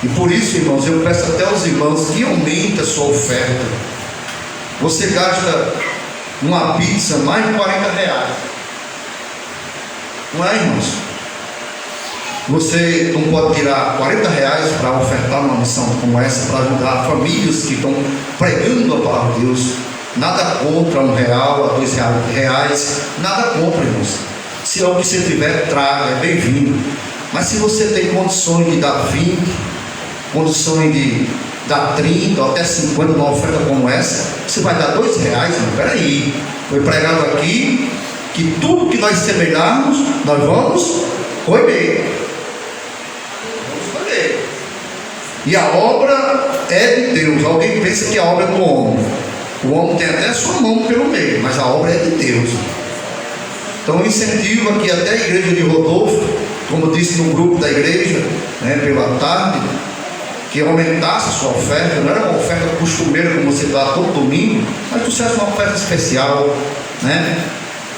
Speaker 2: E por isso, irmãos, eu peço até aos irmãos que aumentem a sua oferta. Você gasta uma pizza mais de 40 reais, não é, irmãos? Você não pode tirar 40 reais para ofertar uma missão como essa, para ajudar famílias que estão pregando a palavra de Deus. Nada contra R$1 a R$2, nada contra, irmãos. Se é o que você tiver, traga, é bem-vindo. Mas se você tem condições de dar 20, condições de dar 30 ou até 50 numa oferta como essa, você vai dar R$2, irmão. Peraí, foi pregado aqui que tudo que nós semearmos, nós vamos colher. E a obra é de Deus. Alguém pensa que a obra é do homem. O homem tem até sua mão pelo meio, mas a obra é de Deus. Então eu incentivo aqui até a igreja de Rodolfo, como disse no grupo da igreja, né, pela tarde, que aumentasse a sua oferta. Não era uma oferta costumeira como você dá todo domingo, mas trouxesse uma oferta especial, né?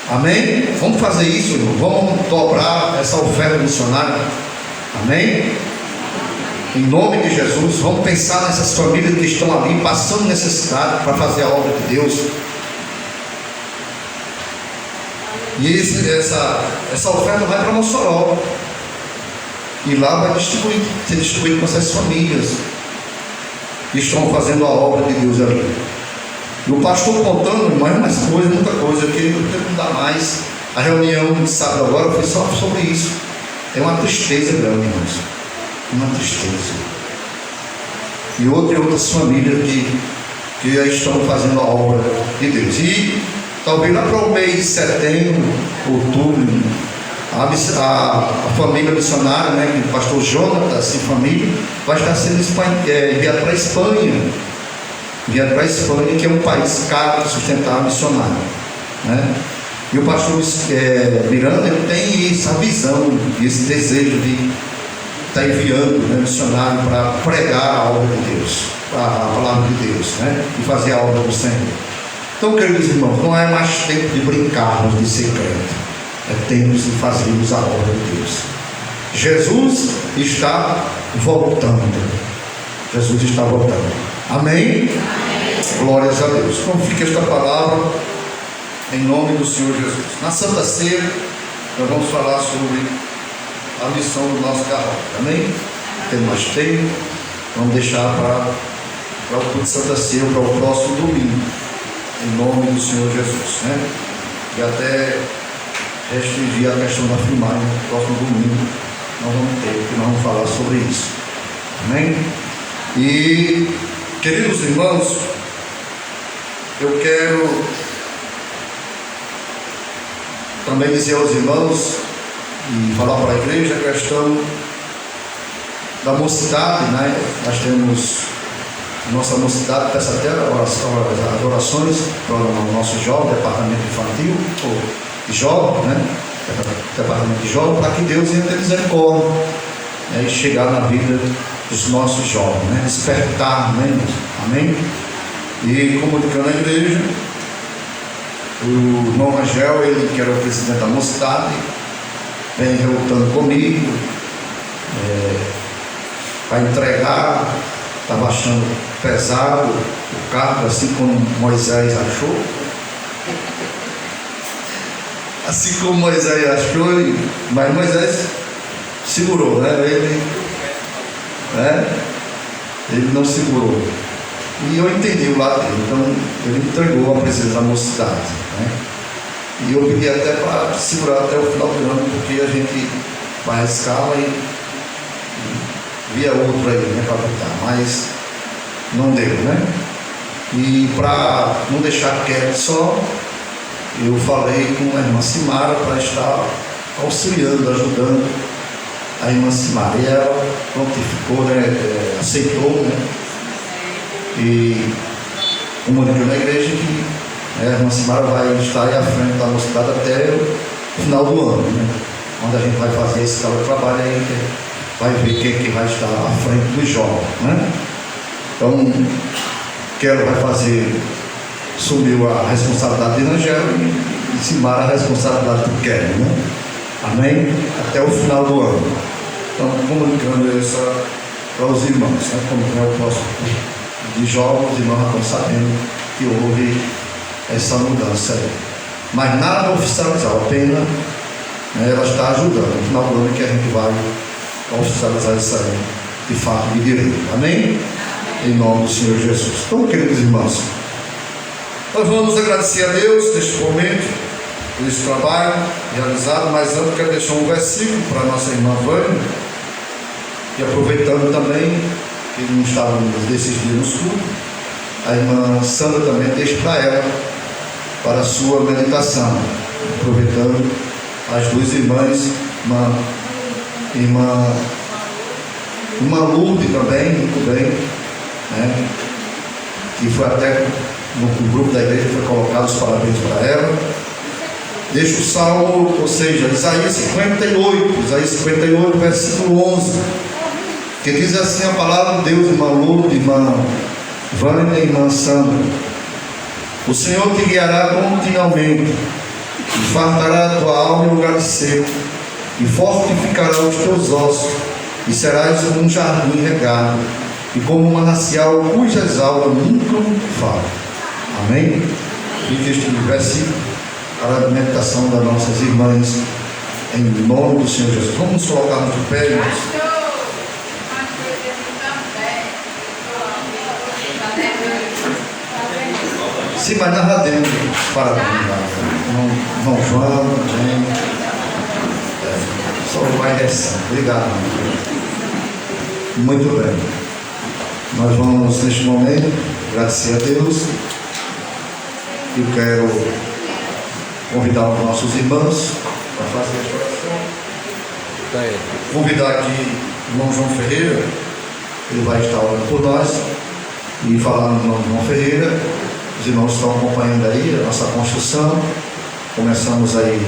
Speaker 2: Amém? Vamos fazer isso, irmão. Vamos dobrar essa oferta missionária. Amém? Em nome de Jesus, vamos pensar nessas famílias que estão ali passando necessidade para fazer a obra de Deus. E essa oferta vai para Mossoró, e lá vai ser distribuído para essas famílias que estão fazendo a obra de Deus ali. E o pastor contando, irmão, mais coisa, muita coisa, que não dá mais. A reunião de sábado agora foi só sobre isso. É uma tristeza grande, irmãos. Uma tristeza. E outras famílias que já estão fazendo a obra de Deus. E talvez lá para o mês de setembro, outubro, a família missionária, né, que o pastor Jonas e família, vai estar sendo enviado para a Espanha. Enviado para a Espanha, que é um país caro de sustentar missionário, né? E o pastor Miranda, ele tem essa visão, esse desejo de está enviando, né, missionário para pregar a obra de Deus, a palavra de Deus, né, e fazer a obra do Senhor. Então, queridos irmãos, não é mais tempo de brincarmos de secreto, é tempo de fazermos a obra de Deus. Jesus está voltando. Jesus está voltando. Amém? Glórias a Deus. Então fica esta palavra em nome do Senhor Jesus. Na Santa Ceia, nós vamos falar sobre a missão do nosso carro. Amém? Tem mais tempo. Vamos deixar para o culto de Santa Ceia, para o próximo domingo, em nome do Senhor Jesus, né? E até restringir a questão da filmagem no próximo domingo. Nós vamos ter, porque nós vamos falar sobre isso. Amém? E, queridos irmãos, eu quero também dizer aos irmãos e falar para a igreja a questão da mocidade, né? Nós temos a nossa mocidade, peço até as orações para o nosso jovem, departamento infantil, ou jovem, né? Departamento de jovem, para que Deus venha ter misericórdia, né? E chegar na vida dos nossos jovens, né? Despertar, né? Amém? E comunicando à igreja, o irmão Rangel, ele que era o presidente da mocidade, vem relutando comigo, para entregar, estava achando pesado o carro, assim como Moisés achou. Assim como Moisés achou, mas Moisés segurou, né? Ele não segurou. E eu entendi o lado dele, então ele entregou a presença da mocidade, né? E eu pedi até para segurar até o final do ano, porque a gente vai à escala e via outro aí, né, para botar, mas não deu, né? E para não deixar quieto só, eu falei com a irmã Simara para estar auxiliando, ajudando a irmã Simara. E ela prontificou, né, aceitou, né? E comunicou na igreja que a irmã Simara vai estar aí à frente da mocidade até o final do ano, né?
Speaker 13: onde a gente vai fazer esse trabalho aí, vai ver quem é que vai estar à frente dos jovens, né? Então, Quero vai fazer, sumiu a responsabilidade de Rangel e Simara a responsabilidade do Kelly, né? Amém? Até o final do ano. Então, comunicando isso para os irmãos, né? Como é o próximo de jovens, os irmãos estão sabendo que houve essa mudança aí. Mas nada oficializar, apenas ela está ajudando. No final do ano que a gente vai oficializar isso aí, de fato, de direito. Amém? Em nome do Senhor Jesus. Então, queridos irmãos, nós vamos agradecer a Deus neste momento, por esse trabalho realizado, mas antes quero deixar um versículo para a nossa irmã Vânia, e aproveitando também que não estávamos desses dias no estudo, a irmã Sandra também deixa para ela, para a sua meditação, aproveitando as duas irmãs, irmã Lourdes também, muito bem, né? Que foi até no grupo da igreja, foi colocado os parabéns para ela. Deixa o salmo, ou seja, Isaías 58, versículo 11, que diz assim a palavra de Deus, irmã Lourdes, irmã Vânia e irmã Sandra: o Senhor te guiará continuamente, e fartará a tua alma em lugar seco, e fortificará os teus ossos, e serás como um jardim regado, e como um manancial cujas águas nunca faltam. Amém? Fica este versículo para a meditação das nossas irmãs, em nome do Senhor Jesus. Vamos nos colocar de pé, irmãos. Sim, mas narrademos para Irmão João, só vai rezando. Obrigado. Muito bem. Nós vamos neste momento agradecer a Deus. Eu quero convidar os nossos irmãos para fazer a oração. Convidar aqui o irmão João Ferreira, ele vai estar orando por nós e falar no nome do irmão Ferreira. Os irmãos estão acompanhando aí a nossa construção. Começamos aí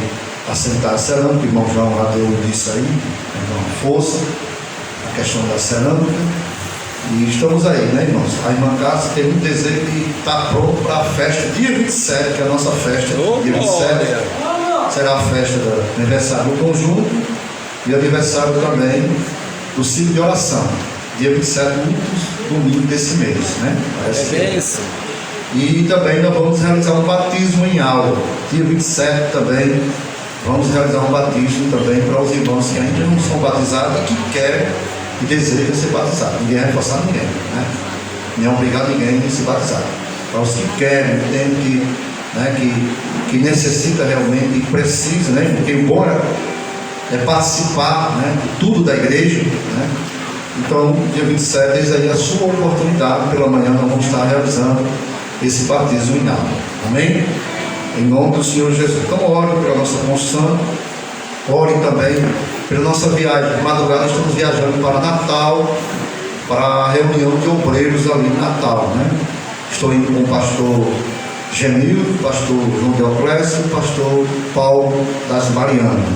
Speaker 13: a sentar a cerâmica, o irmão João já deu isso aí, então força, a questão da cerâmica. E estamos aí, né, irmãos? A irmã Cássia tem um desejo de estar pronto para a festa dia 27, que é a nossa festa. Dia 27 será a festa do aniversário do conjunto e aniversário também do ciclo de oração. Dia 27, domingo desse mês, né? Parece isso. E também nós vamos realizar um batismo em aula. Dia 27 também vamos realizar um batismo também para os irmãos que ainda não são batizados e que querem e desejam ser batizados. Ninguém vai forçar ninguém, né? Nem é obrigar ninguém a se batizar. Para os que querem, entendem que necessita realmente e precisa, né? Porque embora participar, né, de tudo da igreja, né? Então, dia 27, eis aí a sua oportunidade. Pela manhã nós vamos estar realizando esse batismo em água. Amém? Em nome do Senhor Jesus. Então, ore pela nossa construção. Ore também pela nossa viagem. De madrugada estamos viajando para Natal, para a reunião de obreiros ali em Natal, né? Estou indo com o pastor Genil, o pastor João Deoclésio e o pastor Paulo das Marianas,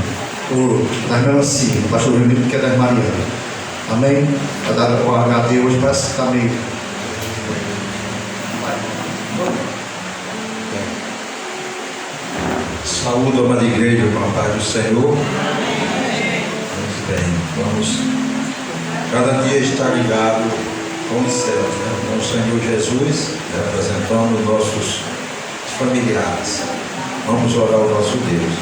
Speaker 13: das Melancia, o pastor Genil que é das Marianas. Amém? Vai dar o HD hoje para esse caminho.
Speaker 6: Saúde, amada igreja, com a paz do Senhor. Muito bem, vamos cada dia estar ligado com os céus, né? Com o Senhor Jesus, representando nossos familiares. Vamos orar ao nosso Deus.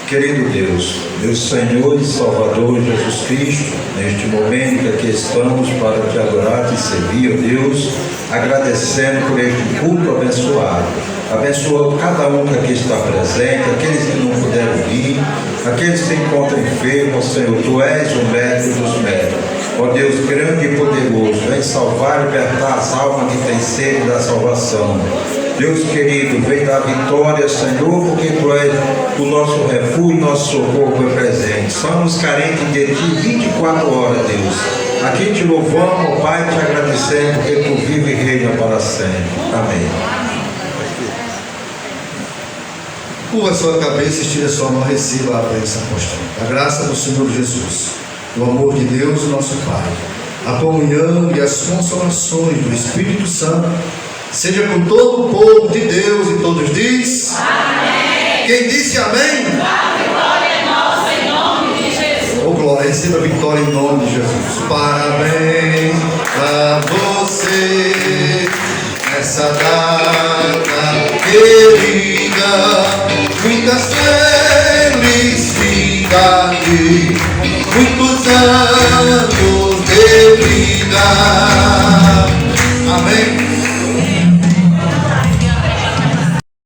Speaker 6: Querido Deus, meu Senhor e Salvador Jesus Cristo, neste momento que aqui estamos para te adorar, te servir, ó Deus, agradecendo por este culto abençoado. Abençoa cada um que aqui está presente, aqueles que não puderam vir, aqueles que se encontram enfermos, Senhor, Tu és o médico dos médicos. Ó Deus grande e poderoso, vem salvar e libertar as almas que têm sede da salvação. Deus querido, vem dar vitória, Senhor, porque Tu és o nosso refúgio, nosso socorro é presente. Somos carentes de Ti 24 horas, Deus. Aqui te louvamos, Pai, te agradecendo, porque Tu vive e reina para sempre. Amém.
Speaker 13: Curva a sua cabeça, estira a sua mão, receba a bênção apostólica. A graça do Senhor Jesus, o amor de Deus, nosso Pai, a comunhão e as consolações do Espírito Santo, seja com todo o povo de Deus, e todos diz amém. Quem disse amém? Glória a nossa em nome de Jesus. Oh glória, receba a vitória em nome de Jesus. Parabéns a você nessa data querida, muitas felicidades, muitos anos de vida.